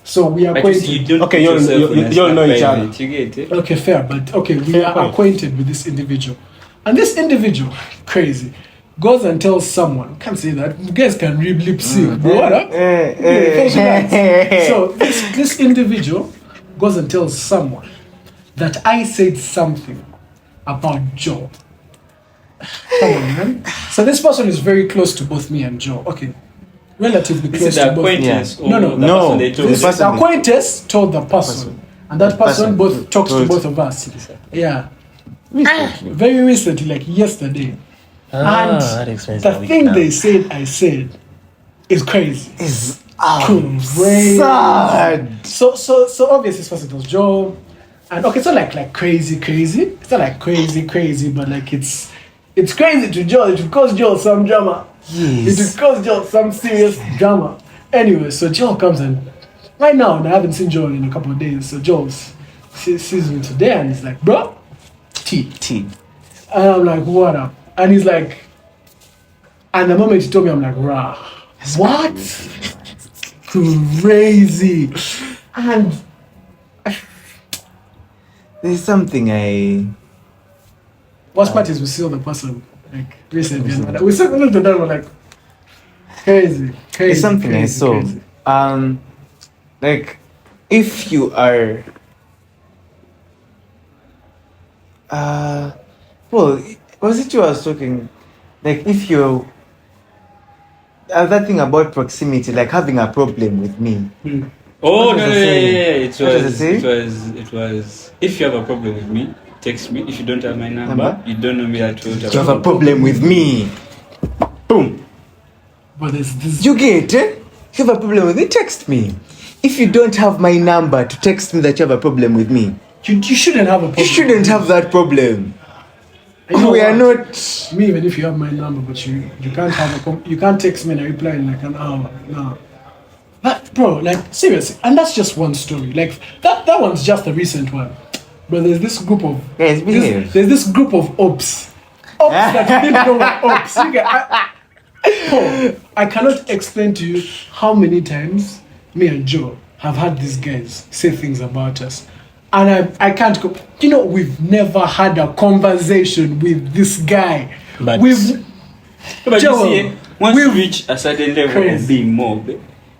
So we are But you see, acquainted. you don't Okay, put you all- yourself you- in a you all know snap each other. private, you get it? Okay, fair, but okay, we Fair are point. acquainted with this individual, and this individual, crazy, goes and tells someone. Can't say that. You guys can read lip sync, bro. What up? So this individual goes and tells someone that I said something about Joe. Come on, man. So this person is very close to both me and Joe. Okay, relatively This close is to the both. acquaintance. Yeah. Or No, the no. person they told The This you. person- the acquaintance told the person, and that person both talks to told- both of us. Yeah, very recently, like yesterday. that And explains the how we thing can- they said I said is crazy. Is Crazy. sad. So obviously this person was Joe, and okay, it's not like crazy. It's not like crazy, but like it's crazy to Joe. It would cause Joe some drama. Yes. It would cause Joe some serious drama. Anyway, so Joe comes and right now, and I haven't seen Joe in a couple of days. So Joe sees me today, and he's like, "Bro, tea." T. And I'm like, "What up?" And he's like, and the moment he told me, I'm like, rah, what? Crazy. And There's something I. worst part is we see the person like recently. And we said looked at that, we're like, crazy. It's something I crazy, saw. crazy. Like, if you are. Well, was it you I was talking? Like, if you're. That thing about proximity, like having a problem with me. Oh, What no, was no, I yeah, saying? yeah, yeah. What was I saying? It was. If you have a problem with me, text me. If you don't have my number, Number? you don't know me at all. You have a problem with me. Boom. But there's this. You get it? If you have a problem with me, text me. If you don't have my number to text me that you have a problem with me, You shouldn't have a problem. you shouldn't have that problem. You know We are what? not. Me, even if you have my number, but you can't have you can't text me and I reply in like an hour. No. But bro, like seriously, and that's just one story. Like that one's just a recent one. But there's this group of Yes, behave. there's this group of ops that didn't know what ops. You get, I cannot explain to you how many times me and Joe have had these guys say things about us. And I can't go. You know, we've never had a conversation with this guy. But- But Joe, you see, once you we've- reach a certain level Crazy. of being mobbed,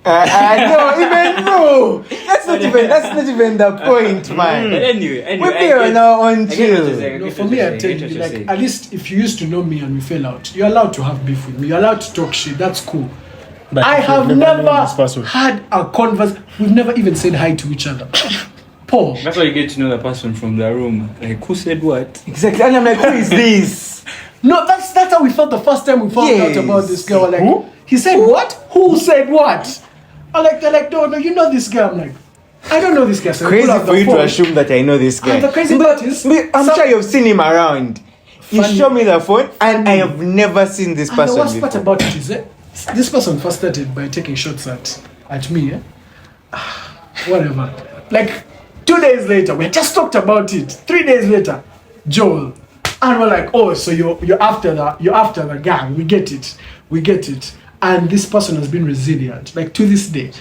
No, even no. That's not even the point, but man. anyway, We'll be on our own I get what you're chill. saying. No, for me, I tell you, like, at least if you used to know me and we fell out, you're allowed to have beef with me. You're allowed to talk shit. That's cool. But I if you've have known never this person- had a conversation. We've never even said hi to each other. Paul. That's why you get to know the person from the room. Like, who said what? Exactly. And I'm like, who is this? No, that's how we felt the first time we found out Yes. about this girl. We're like, Who? he said what? Who said what? They're like, no, you know this guy. I'm like, I don't know this guy. So we Crazy pull out for the you to phone. assume that I know this guy. And the crazy part is, I'm some- sure you've seen him around. You Funny. show me the phone, and I have never seen this And the person worst part before. about it is, this person first started by taking shots at me. Whatever. Like 2 days later, we just talked about it. 3 days later, Joel, and we're like, oh, so you're after the gang. We get it. And this person has been resilient, like to this day,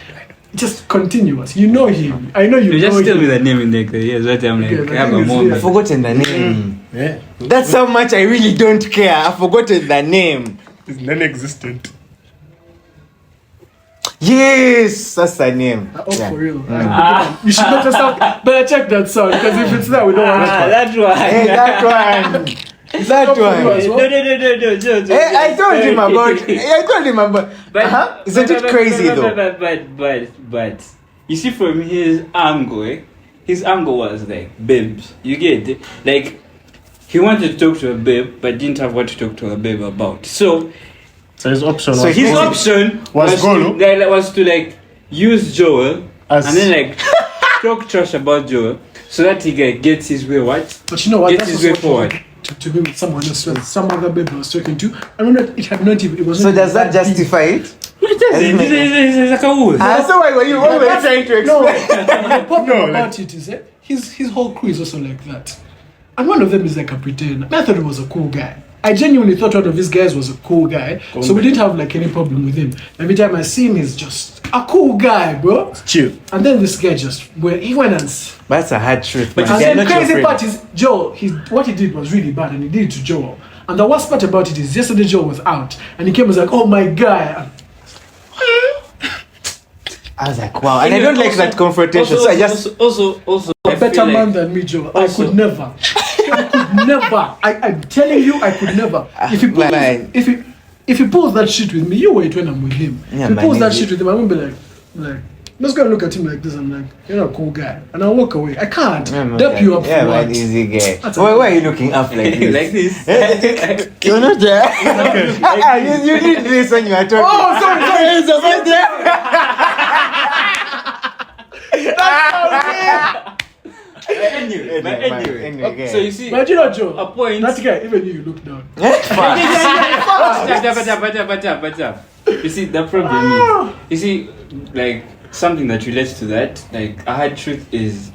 just continuous. You know him. I know you. You just know tell him. me the name in there. Yes, what I'm like. Okay, I have the a thing is, moment. I've forgotten the name. Yeah. That's how much I really don't care. I've forgotten the name. It's non-existent. Yes, that's the name. Oh, for real. You should better stop. Better check that sound because if it's there, we don't want it. That one. Hey, that one. That for you as one. well. No. Hey, I told him about. Isn't it crazy though? But you see, from his angle, his angle was like babes. You get it? Like he wanted to talk to a babe, but didn't have what to talk to a babe about. So his option So was his his Crazy. option Was Golo? was to like use Joel As- and then like talk trash about Joel so that he gets his way. What? But you know what? Get That's his also way what forward. to be with someone else, with some other baby I was talking to. I don't know. It had not even. It wasn't. So even does that deep. justify it? It's like a wood. So why were you always trying to No, explain? the problem No, about it is his whole crew is also like that, and one of them is like a pretender. I thought he was a cool guy. I genuinely thought one of these guys was a cool guy, so we didn't have like any problem with him. Every time I see him, he's just a cool guy, bro. Chill. And then this guy he went and. That's a hard truth. And man. They're then not your crazy friend. part is Joel. What he did was really bad, and he did it to Joel. And the worst part about it is yesterday Joel was out, and he came and was like, "Oh my guy." I was like, wow. And I don't like that confrontation. So I just. also A I better feel man like than me, Joel. Also- I could never. I'm telling you, I could never. Man. If he pulls that shit with me, you wait when I'm with him. Yeah, if he man, pulls that is shit with him, I'm gonna be like, I'm just gonna look at him like this. I'm like, you're a cool guy, and I'll walk away. I can't dap you up Yeah, for man, what? easy guy. That's a- Why are you looking up like this? like this. You're not there. You did this when you were talking. Oh, sorry. You're not there. Anyway. Okay. So you see, But you know, Joel, a point. that guy, even you look down. But you see, the problem is, you see, like something that relates to that, like a hard truth is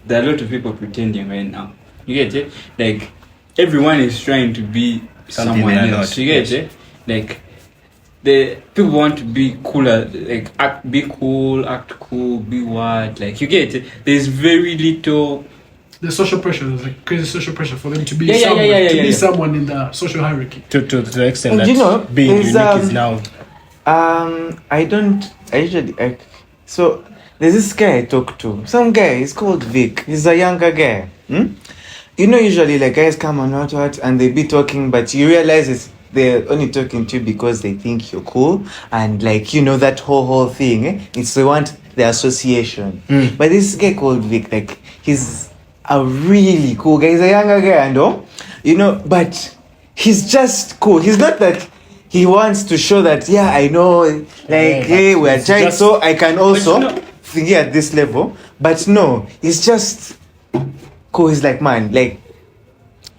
there are a lot of people pretending right now. You get it? Like everyone is trying to be something someone they are else. not. You get it? Like the people want to be cooler, like be cool, act cool, be what, like you get it. There's very little. The social pressure, there's like crazy social pressure for them to be Yeah, someone, yeah. someone in the social hierarchy. To the extent And that you know, being there's, unique is now. So there's this guy I talk to. Some guy, he's called Vic. He's a younger guy. You know, usually like guys come on what, and they be talking, but you realize they're only talking to you because they think you're cool, and like you know that whole thing. It's they want the association. But this guy called Vic, like he's a really cool guy. He's a younger guy, you know, but he's just cool. He's not that. He wants to show that, I know, like, hey, we are trying, so I can also think at this level. But no, it's just cool. He's like, man, like,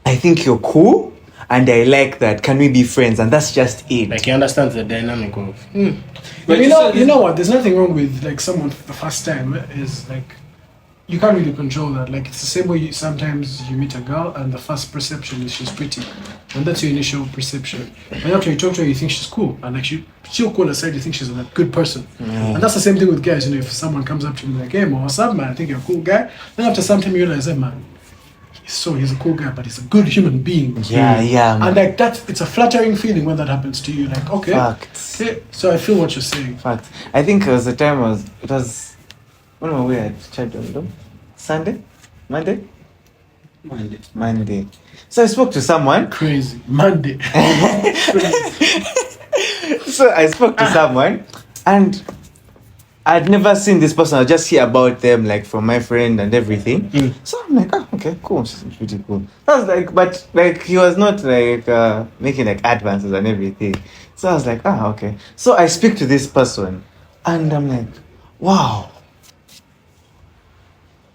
I think you're cool, and I like that. Can we be friends? And that's just it. Like he understands the dynamic of. But you know what? There's nothing wrong with like someone for the first time is like you can't really control that. Like it's the same way sometimes you meet a girl and the first perception is she's pretty, and that's your initial perception. But after you talk to her, you think she's cool, and like she'll cool aside, you think she's a good person. And that's the same thing with guys. You know, if someone comes up to me like, "Hey, man, what's up, man? I think you're a cool guy," then after some time you realize, "Hey, man, he's a cool guy, but he's a good human being." Yeah, man. And like that, it's a flattering feeling when that happens to you. Like, okay, Facts. okay, so I feel what you're saying. Fact. I think it was the time it was when we were at Chadon, Sunday? Monday. So I spoke to someone. Crazy. Monday. So I spoke to someone, and I'd never seen this person. I just hear about them like from my friend and everything. So I'm like, okay, cool. She's pretty cool. I was like, but like he was not like making like advances and everything. So I was like, okay. So I speak to this person, and I'm like, wow,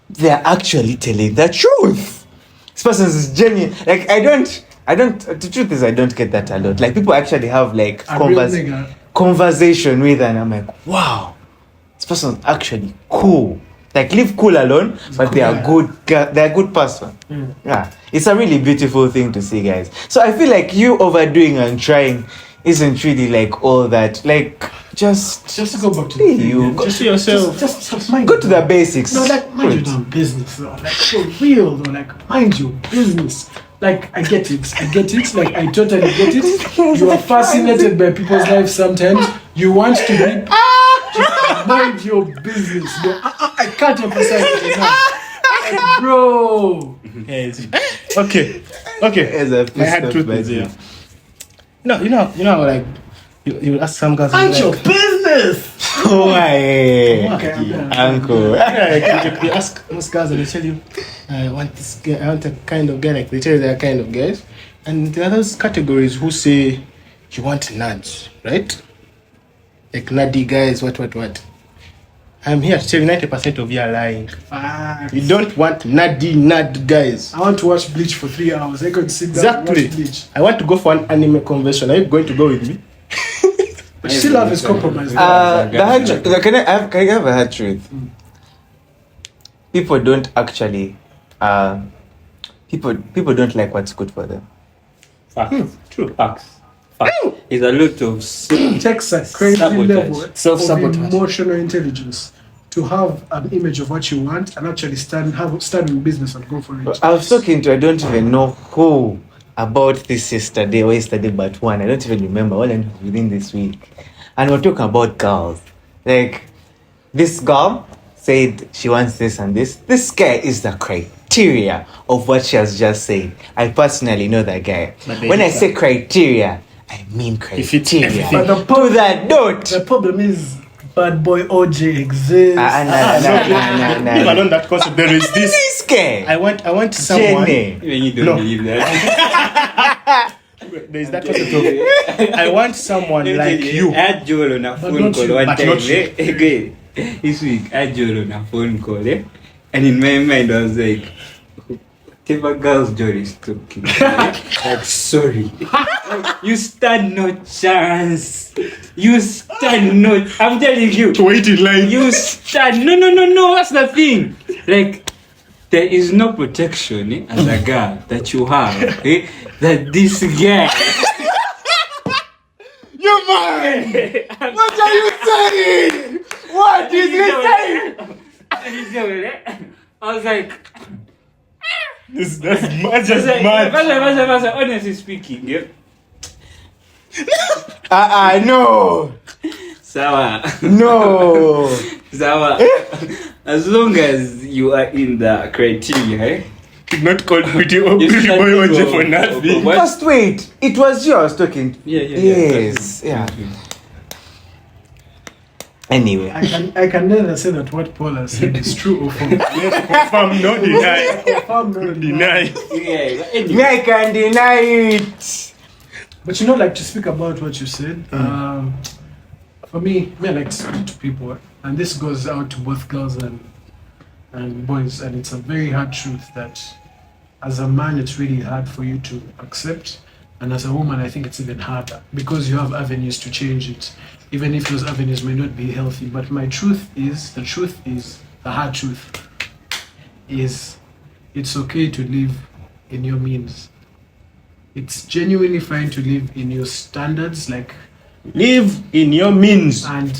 they're actually telling the truth. This person is genuine. Like I don't. The truth is, I don't get that a lot. Like people actually have like conversation with, and I'm like, wow. This person is actually cool. Like leave cool alone, but they are good. They're a good person. Yeah, it's a really beautiful thing to see, guys. So I feel like you overdoing and trying isn't really like all that. Like just to go back to be the thing, you. Just see yourself. Just mind Go to the basics. No, like mind your own business though. Like for real though. Like mind your business. Like I get it. Like I totally get it. You are fascinated by people's lives sometimes. You want to be. Just mind your business, bro. I can't emphasize it enough. Like, bro. Yes. Okay. As a My hard truth is here. No, you know, like you ask some guys. Mind like, your business. Oh my uncle. You ask most guys and they tell you, I want this guy, I want a kind of guy, like they tell you they're kind of guys. And there are those categories who say you want nerds, right? Like nerdy guys, what. I'm here to tell you 90% of you are lying. You don't want nerd guys. I want to watch Bleach for 3 hours. I could sit down and watch Bleach. I want to go for an anime convention. Are you going to go with me? But still love is compromised. Can I have a hard truth? People don't actually people don't like what's good for them. Facts. True. Facts. It's a lot of Takes a crazy level Self-sabotage. of emotional intelligence to have an image of what you want and actually start in business and go for it. I was talking to, I don't even know who about this yesterday, but one. I don't even remember. All I know within this week. And we're talking about girls. Like, this girl said she wants this and this. This guy is the criteria of what she has just said. I personally know that guy. When I say criteria, I mean criteria. But the to that note. The problem is bad boy OJ exists. Leave alone that concept. There is this. This guy. I want someone. Jenny. Even you don't believe that. There is that concept of I want someone like you. I had Joel on a phone call one time. This week, I had Joel on a phone call, and in my mind, I was like, whatever girl's Joel is talking, like, sorry. You stand no chance. I'm telling you. To wait in line. You stand. No. That's the thing. Like, there is no protection as a girl that you have that this guy. You man! What are you saying? What is he saying? I was like, That's just First, mad. honestly speaking, yeah. No. Sawa. No. Sawa. As long as you are in the criteria, Not called pretty You pretty should boy not OJ go- for nothing. What? First, wait. It was you I was talking to. Yeah. Yes. Yeah. Anyway. I can neither say that what Paul has said is true or false. Confirm, no deny. Confirm, no deny. Deny. Yeah, but Me, anyway. I can deny it. But you know, like to speak about what you said, for me, I like to speak to people, and this goes out to both girls and boys, and it's a very hard truth that as a man, it's really hard for you to accept, and as a woman, I think it's even harder because you have avenues to change it, even if those avenues may not be healthy. But the truth is, the hard truth is, it's okay to live in your means. It's genuinely fine to live in your standards, like, Live in your means. and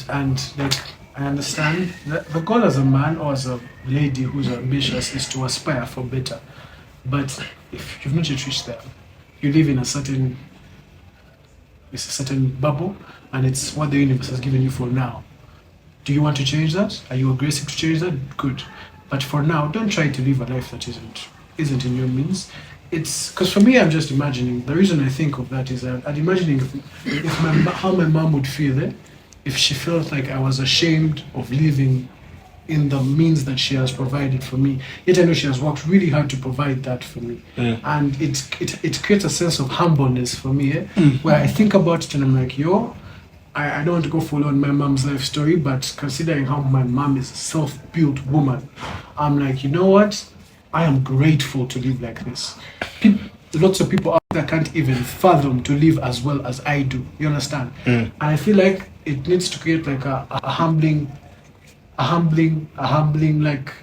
like I understand that the goal as a man or as a lady who's ambitious is to aspire for better. But if you've not yet reached there, you live in a certain bubble, and it's what the universe has given you for now. Do you want to change that? Are you aggressive to change that? Good. But for now, don't try to live a life that isn't in your means. It's because for me, I'm just imagining. The reason I think of that is I'm imagining how my mom would feel if she felt like I was ashamed of living in the means that she has provided for me. Yet I know she has worked really hard to provide that for me, and it creates a sense of humbleness for me, where I think about it and I'm like, yo. I don't want to go full on my mom's life story, but considering how my mom is a self-built woman, I'm like, you know what? I am grateful to live like this. Lots of people out there can't even fathom to live as well as I do. You understand? And I feel like it needs to create like a humbling like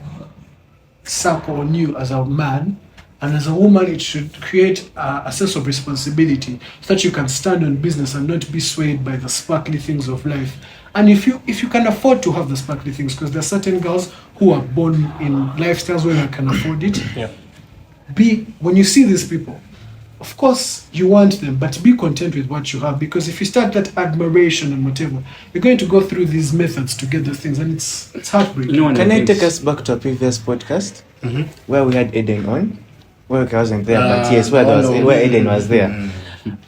circle on you as a man. And as a woman, it should create a sense of responsibility so that you can stand on business and not be swayed by the sparkly things of life. And if you can afford to have the sparkly things, because there are certain girls who are born in lifestyles where they can afford it. Yeah. When you see these people, of course you want them, but be content with what you have, because if you start that admiration and whatever, you're going to go through these methods to get those things, and it's heartbreaking. No one Can I thinks- take us back to a previous podcast where we had Eden on? Well, I wasn't there, but yes, where Eden was there.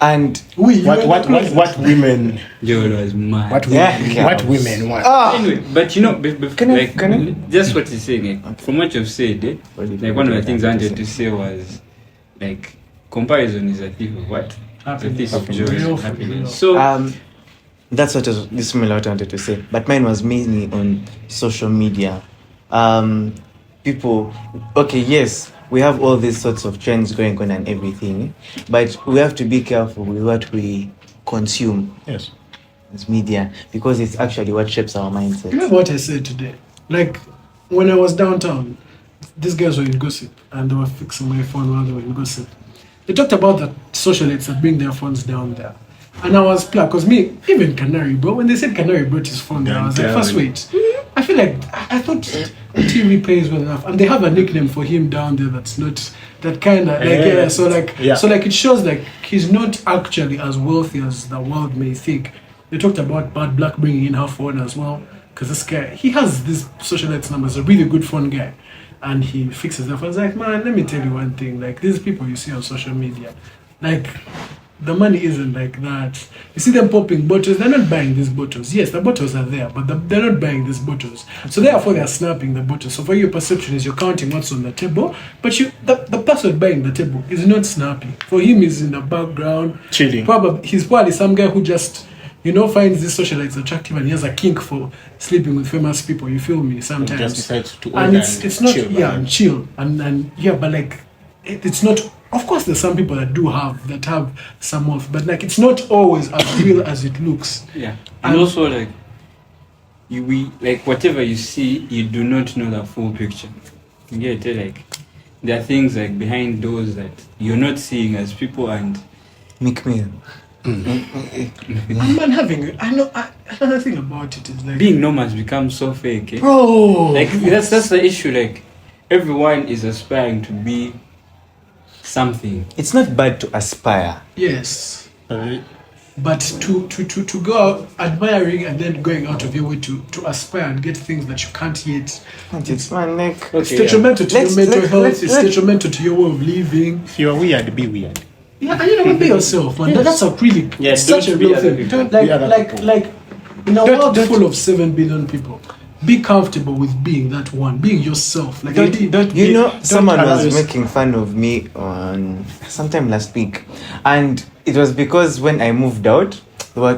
And What women? Joel was mad. What Yeah. women? What women want? Anyway, but you know, Can I- just what he's saying, from what you've said, like one of the things I wanted to say was, like, comparison is a thief of what? It's a thief of joy Real and for real. happiness. So, that's what was this similar what I wanted to say. But mine was mainly on social media. People, okay, yes, we have all these sorts of trends going on and everything, but we have to be careful with what we consume Yes. as media, because it's actually what shapes our mindset. Remember what I said today? Like, when I was downtown, these guys were in gossip, and they were fixing my phone while they were in gossip. They talked about the socialites that bring their phones down there. And I was plucked, because me, even Canary, bro, when they said Canary brought his phone there, I was like, first wait. I feel like, I thought TV pays well enough. And they have a nickname for him down there that's not, that kind of, like, so it shows like he's not actually as wealthy as the world may think. They talked about Bad Black bringing in her phone as well, because this guy, he has this socialite numbers, a really good phone guy. And he fixes their phones. Like, man, let me tell you one thing. Like, these people you see on social media, like, the money isn't like that. You see them popping bottles, they're not buying these bottles. Yes, the bottles are there, but they're not buying these bottles. So therefore they're snapping the bottles. So for your perception is you're counting what's on the table, but the person buying the table is not snapping. For him, he's in the background. Chilling. He's probably some guy who just, finds these socialites attractive, and he has a kink for sleeping with famous people, you feel me, sometimes. Just decides to And order it's not, chill, and chill. And but like, it's not, of course there's some people that have some of, but like it's not always as real as it looks. yeah. And also, like, like whatever you see, you do not know the full picture. You get it? Like, there are things like behind doors that you're not seeing as people, and Make me. And man, another thing about it is like being normal has become so fake. Eh? bro. Like that's the issue. Like everyone is aspiring to be something. It's not bad to aspire. Yes. But to go out admiring and then going out of your way to aspire and get things that you can't yet. It's man, like. It's Okay, detrimental to your Let's- mental let's- health. let's- It's let's- detrimental to your way of living. If you're weird, be weird. Yeah, and you never be yourself, man. Yes. That's a really Yeah, such a don't be real other thing. people. Don't be other people. Like in a Don't- world don't- full of 7 billion people, be comfortable with being that one, being yourself. Like You know, someone allow was yourself- making fun of me on sometime last week, and it was because when I moved out, we're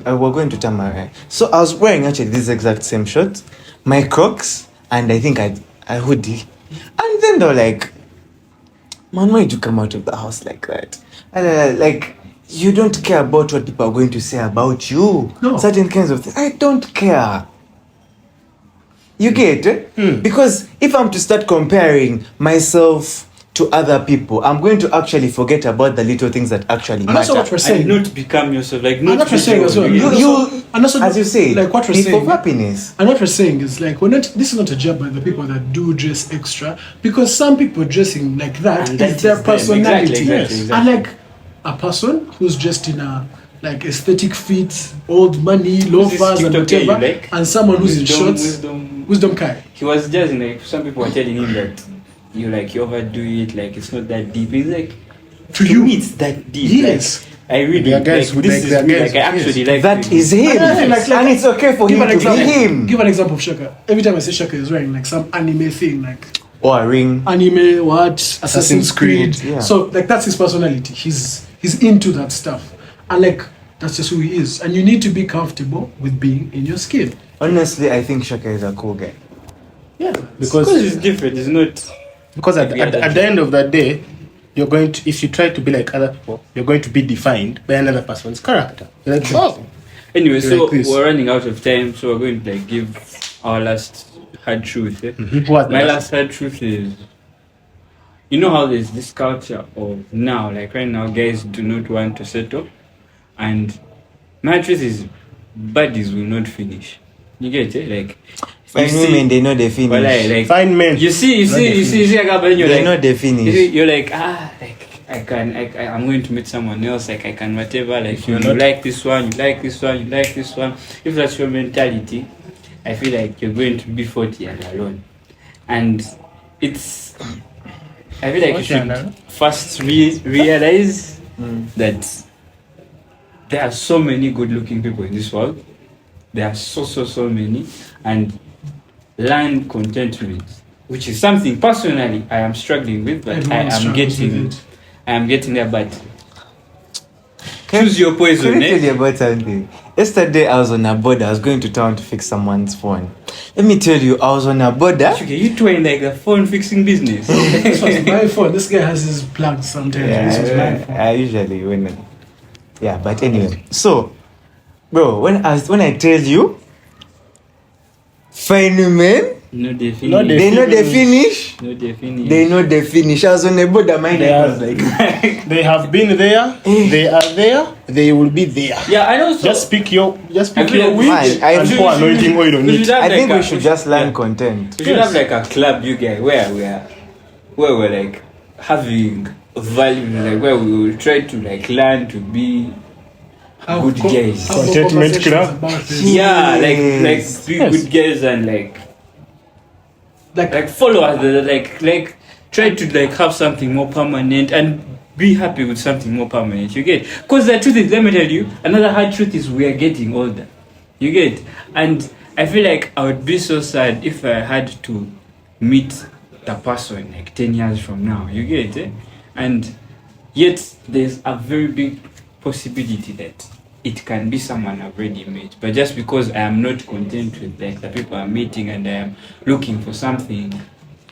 going to Tamara. So I was wearing actually this exact same shirt, my Crocs, and I think a hoodie. And then they were like, "Man, why did you come out of the house like that?" And like, you don't care about what people are going to say about you. No. Certain kinds of things. I don't care. You get it? Because if I'm to start comparing myself to other people, I'm going to actually forget about the little things that actually And that's matter. what we're And saying. not become yourself. Like And not what we're saying as well. You- and also, as you say, like what we're live for saying. happiness. And what we're saying is like we're not. This is not a jab by the people that do dress extra, because some people dressing like that And is that their is them. personality. Exactly. And like a person who's dressed in a like aesthetic fit, old money, loafers and TikTok guy you whatever, like? and someone who's in Wisdom- shorts, wisdom. wisdom Kai. He was just like some people were telling him that you overdo it, like it's not that deep. He's like, To you. me it's that deep. Yes. Like, I really There are guys like who this like- is there are me. guys Like I who- actually yes. like That him. is him. Like- And it's okay for Give him an to example. be him. Give an example of Shaka. Every time I say Shaka is wearing like some anime thing, like Or a ring. anime, what Assassin's Creed. Yeah. So like that's his personality. He's into that stuff, and like that's just who he is. And you need to be comfortable with being in your skin. Honestly, I think Shaka is a cool guy. Yeah, Because it's different. It's not. Because We are at the end of the day, you're going to, if you try to be like other people, you're going to be defined by another person's character. You're like, oh, Anyway, so Like this. we're running out of time, so we're going to like give our last hard truth. Eh? What's My the last hard truth is, you know how there's this culture of now, like right now, guys do not want to settle, and my truth is, buddies will not finish. You get it? Like, Fine women, they know they finish. well, like fine men? you see, like, when you're They like, know they finish. you're like, like I'm going to meet someone else, like I can whatever, like you not- like this one, you like this one, you like this one. If that's your mentality, I feel like you're going to be 40 and alone. And it's, I feel like you 40 should and alone? first realize that there are so many good looking people in this world. There are so many, and learn contentment, which is something personally I am struggling with, but Everyone struggles with it. I am getting there, but choose your poison. Can I tell Eh? you about something? Yesterday I was on a board. I was going to town to fix someone's phone. Let me tell you, I was on a border. Okay, you two are in like the phone fixing business. This was my phone. This guy has his plugs sometimes. This was my phone. I usually when. Yeah, but anyway. So, bro, when I tell you, fine men, No, they finish. No, they know they finish. No, they finish. They know they finish. I was on a border, my They neck are- was like. They have been there, they are there, they will be there. Yeah, I know. So Just pick your I feel like- wheat Fine, and I- pour anointing oil on we it. should have I think like we should just learn yeah. content. We should Yes. have like a club, you guys, where we're like having value, like where we will try to like learn to be Have good co- guys. have more Contentment conversations club. about this. Yeah, like Yes. be Yes. good guys and like follow us, like try to like have something more permanent and be happy with something more permanent. You get? Because the truth is, let me tell you, another hard truth is we are getting older. You get? And I feel like I would be so sad if I had to meet the person like 10 years from now. You get it? And yet there's a very big possibility that it can be someone I've already met. But just because I am not content with like the people I'm meeting and I am looking for something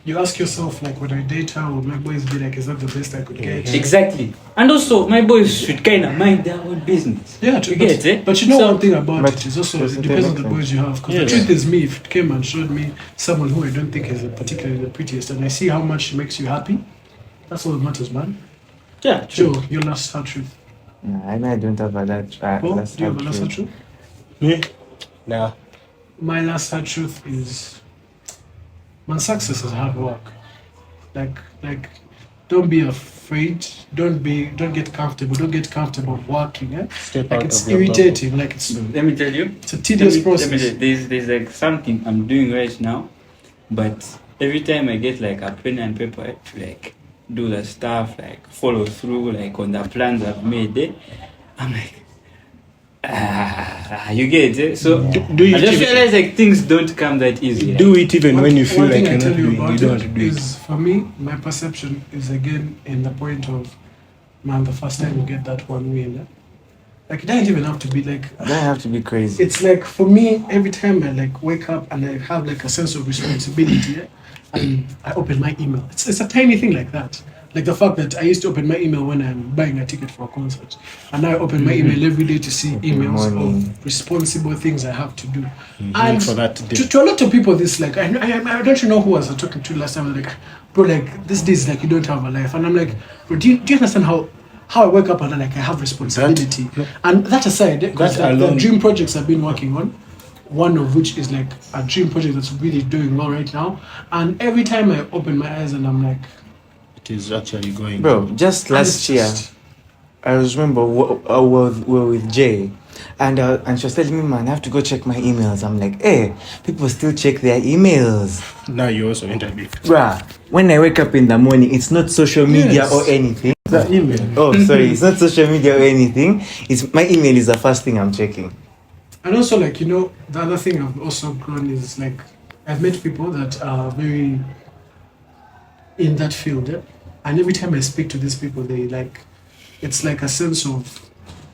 You ask yourself, like, would I date her or my boys be like, is that the best I could get? Exactly. And also, my boys should kind of mind their own business. Yeah, You get it? But you know, So- one thing about But it is also, there's it a depends on the difference. boys you have. Because Yeah. the truth is, me, if it came and showed me someone who I don't think is particularly the prettiest, and I see how much she makes you happy, that's all that matters, man. Yeah, true. Joe, your last hard truth. No, I don't have a that. Paul, That's do you have a not last hard true. truth? Me? Nah. My last hard truth is, man, success is hard work. Like, don't be afraid. Don't get comfortable. Don't get comfortable working. Eh? Step Like out it's of your irritating. Like it's Let me tell you. a tedious Let me process. tell you, there's like something I'm doing right now, but every time I get like a pen and paper to like do the stuff, like follow through, like on the plans I've made, I'm like, you get it. So Do I it just even, realize like things don't come that easy. do it even when you feel One like thing you're I not tell you doing. about You don't have to it do it. is, for me, my perception is again in the point of, man, the first time you get that one win. Eh? Like it doesn't even have to be like. Don't have to be crazy. It's like for me, every time I like wake up and I have like a sense of responsibility, and I open my email. It's a tiny thing like that. Like the fact that I used to open my email when I'm buying a ticket for a concert, and now I open my email every day to see emails Morning. of responsible things I have to do. And And for that day. to a lot of people, this like I don't know who I was talking to last time. Like, bro, like this day is like you don't have a life, and I'm like, bro, do you understand how I wake up and like I have responsibility? And that aside, because That the alone- dream projects I've been working on, one of which is like a dream project that's really doing well right now. And every time I open my eyes and I'm like, It is actually going. Bro, just and last it's year, just- I remember we were with Jay, and she was telling me, man, I have to go check my emails. I'm like, hey, people still check their emails. Now you also interview. Bruh, when I wake up in the morning, it's not social media Yes. or anything. The email. Oh, sorry, it's not social media or anything. It's my email is the first thing I'm checking. And also, like, you know, the other thing I've also grown is like, I've met people that are very in that field. Eh? And every time I speak to these people, they like, it's like a sense of,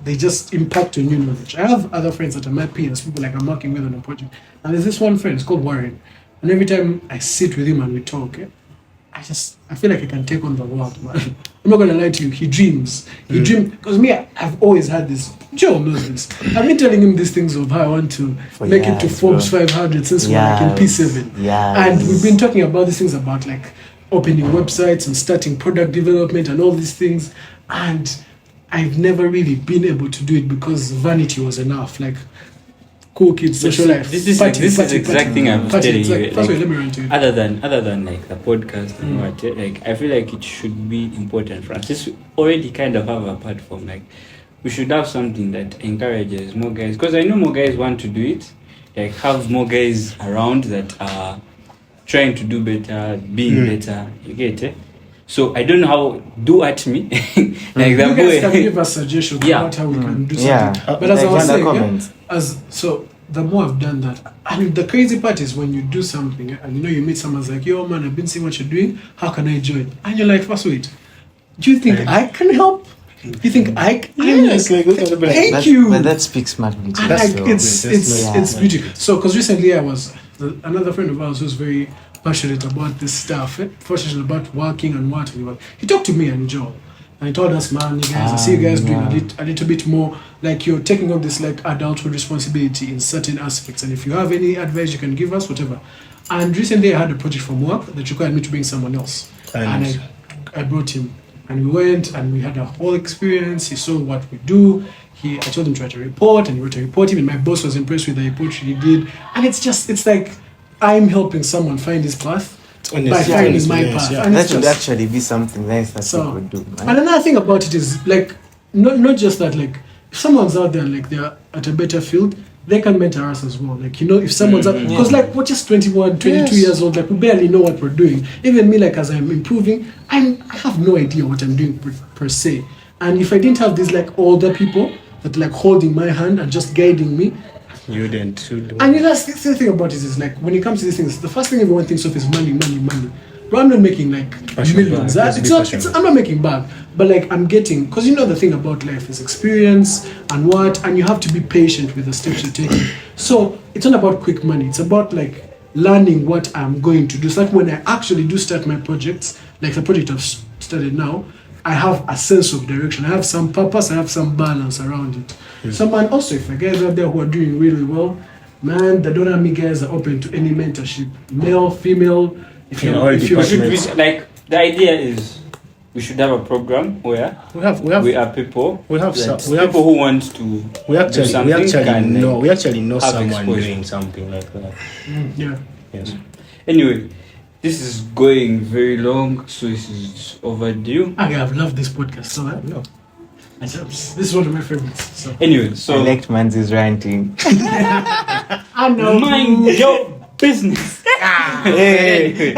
they just impact on new knowledge. I have other friends that are my peers, people like I'm working with on a project. And there's this one friend, it's called Warren. And every time I sit with him and we talk, I feel like I can take on the world, man. I'm not gonna lie to you. He dreams. He dreams because me. I've always had this. Joe knows this. I've been telling him these things of how I want to For make it to years, Forbes bro. 500 since we're like in P7. Yes. And we've been talking about these things about like opening websites and starting product development and all these things. And I've never really been able to do it because vanity was enough. Like cool kids, social life. This is party, this party, is the exact party, thing I'm party. telling It's you. like, first of all, let me run to you. Other than like the podcast and what, like I feel like it should be important for us. This already kind of have a platform. Like we should have something that encourages more guys. Because I know more guys want to do it. Like have more guys around that are trying to do better, being better. You get it? So I don't know how. Do at me, like You that guys can boy. give us suggestions Yeah. about how we can do something. Yeah. But as I Like was in the saying, comments. so the more I've done that, and the crazy part is when you do something and you know you meet someone's like, yo man, I've been seeing what you're doing. How can I join? And you're like, first wait, do you think I can help? You think I can? Yes, like, those are the best. Thank you. But that speaks madly to And us, like, so- it's Yeah. beautiful. So, because recently I was another friend of ours who's very passionate about this stuff, passionate about working and what we work. He talked to me and Joe, and he told us, man, you guys, I see you guys doing a little bit more. Like you're taking on this like adulthood responsibility in certain aspects, and if you have any advice you can give us, whatever. And recently I had a project from work that required me to bring someone else, and I brought him. And we went and we had a whole experience. He saw what we do. I told him to write a report, and he wrote a report. Even my boss was impressed with the report he did. And it's like I'm helping someone find his path by finding my path. Yeah. And That it's should just, actually be something nice that So- people do. and Man. another thing about it is like not just that, like if someone's out there and like they're at a better field, they can mentor us as well. Like, you know, if someone's out, because like we're just 21, 22 years old, like we barely know what we're doing. Even me, like as I'm improving, I have no idea what I'm doing per se. And if I didn't have these like older people that like holding my hand and just guiding me, You didn't. and you know, that's the thing about it is like when it comes to these things, the first thing everyone thinks of is money, money, money. But I'm not making like Passion millions. bag. It's big passion. I'm not making bad, but like I'm getting, because you know the thing about life is experience and you have to be patient with the steps you're taking. So it's not about quick money. It's about like learning what I'm going to do. So that when I actually do start my projects, like the project I've started now, I have a sense of direction. I have some purpose. I have some balance around it. So man, also if the guys out there who are doing really well, man, the Don't Me guys are open to any mentorship, male, female. If In you're, all if you're departments. Like the idea is, we should have a program where We have we are people. we have that some- we have- people who want to. we actually something can, like, we actually know have someone exposure. doing something like that. yeah. Yes. Anyway, this is going very long, so this is overdue. I've loved this podcast. So No. this is one of my favorites. So Anyway, I so liked Manzi's ranting. I know. mind your business. Hey.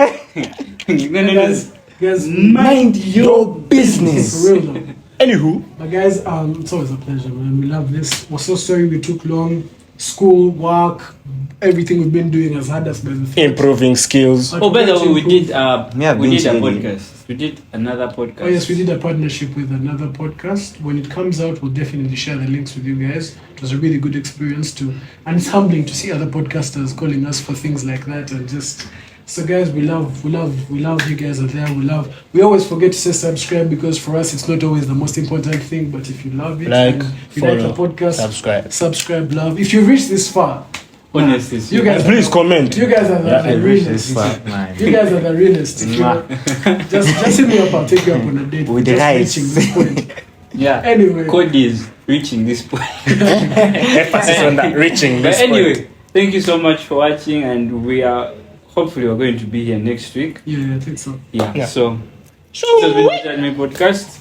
No. Guys, Mind your business. for real though. Anywho, But guys, it's always a pleasure, man. We love this. We're so sorry we took long. School, work, everything we've been doing has had us by the throat. improving skills. But Oh, by the we're way, we actually did Yeah, we did a eventually. podcast. We did another podcast. Oh yes, we did a partnership with another podcast. When it comes out, we'll definitely share the links with you guys. It was a really good experience too, and it's humbling to see other podcasters calling us for things like that, and just so guys, we love you guys out there. We always forget to say subscribe because for us it's not always the most important thing. But if you love it, Like, and you like the follow, podcast, subscribe. love. If you reach this far, Honestly, you guys, Please comment. you guys are the Yeah, realest. Man. You guys are the realest. If you- just hit me up. I'll take you up on a date. With Just rice. reaching this point. yeah. Anyway. Cody is reaching this point. Emphasis on that reaching But this anyway, point. thank you so much for watching, and we are hopefully we're going to be here next week. Yeah, I think so. Yeah. Yeah. So, this has been the Podcast.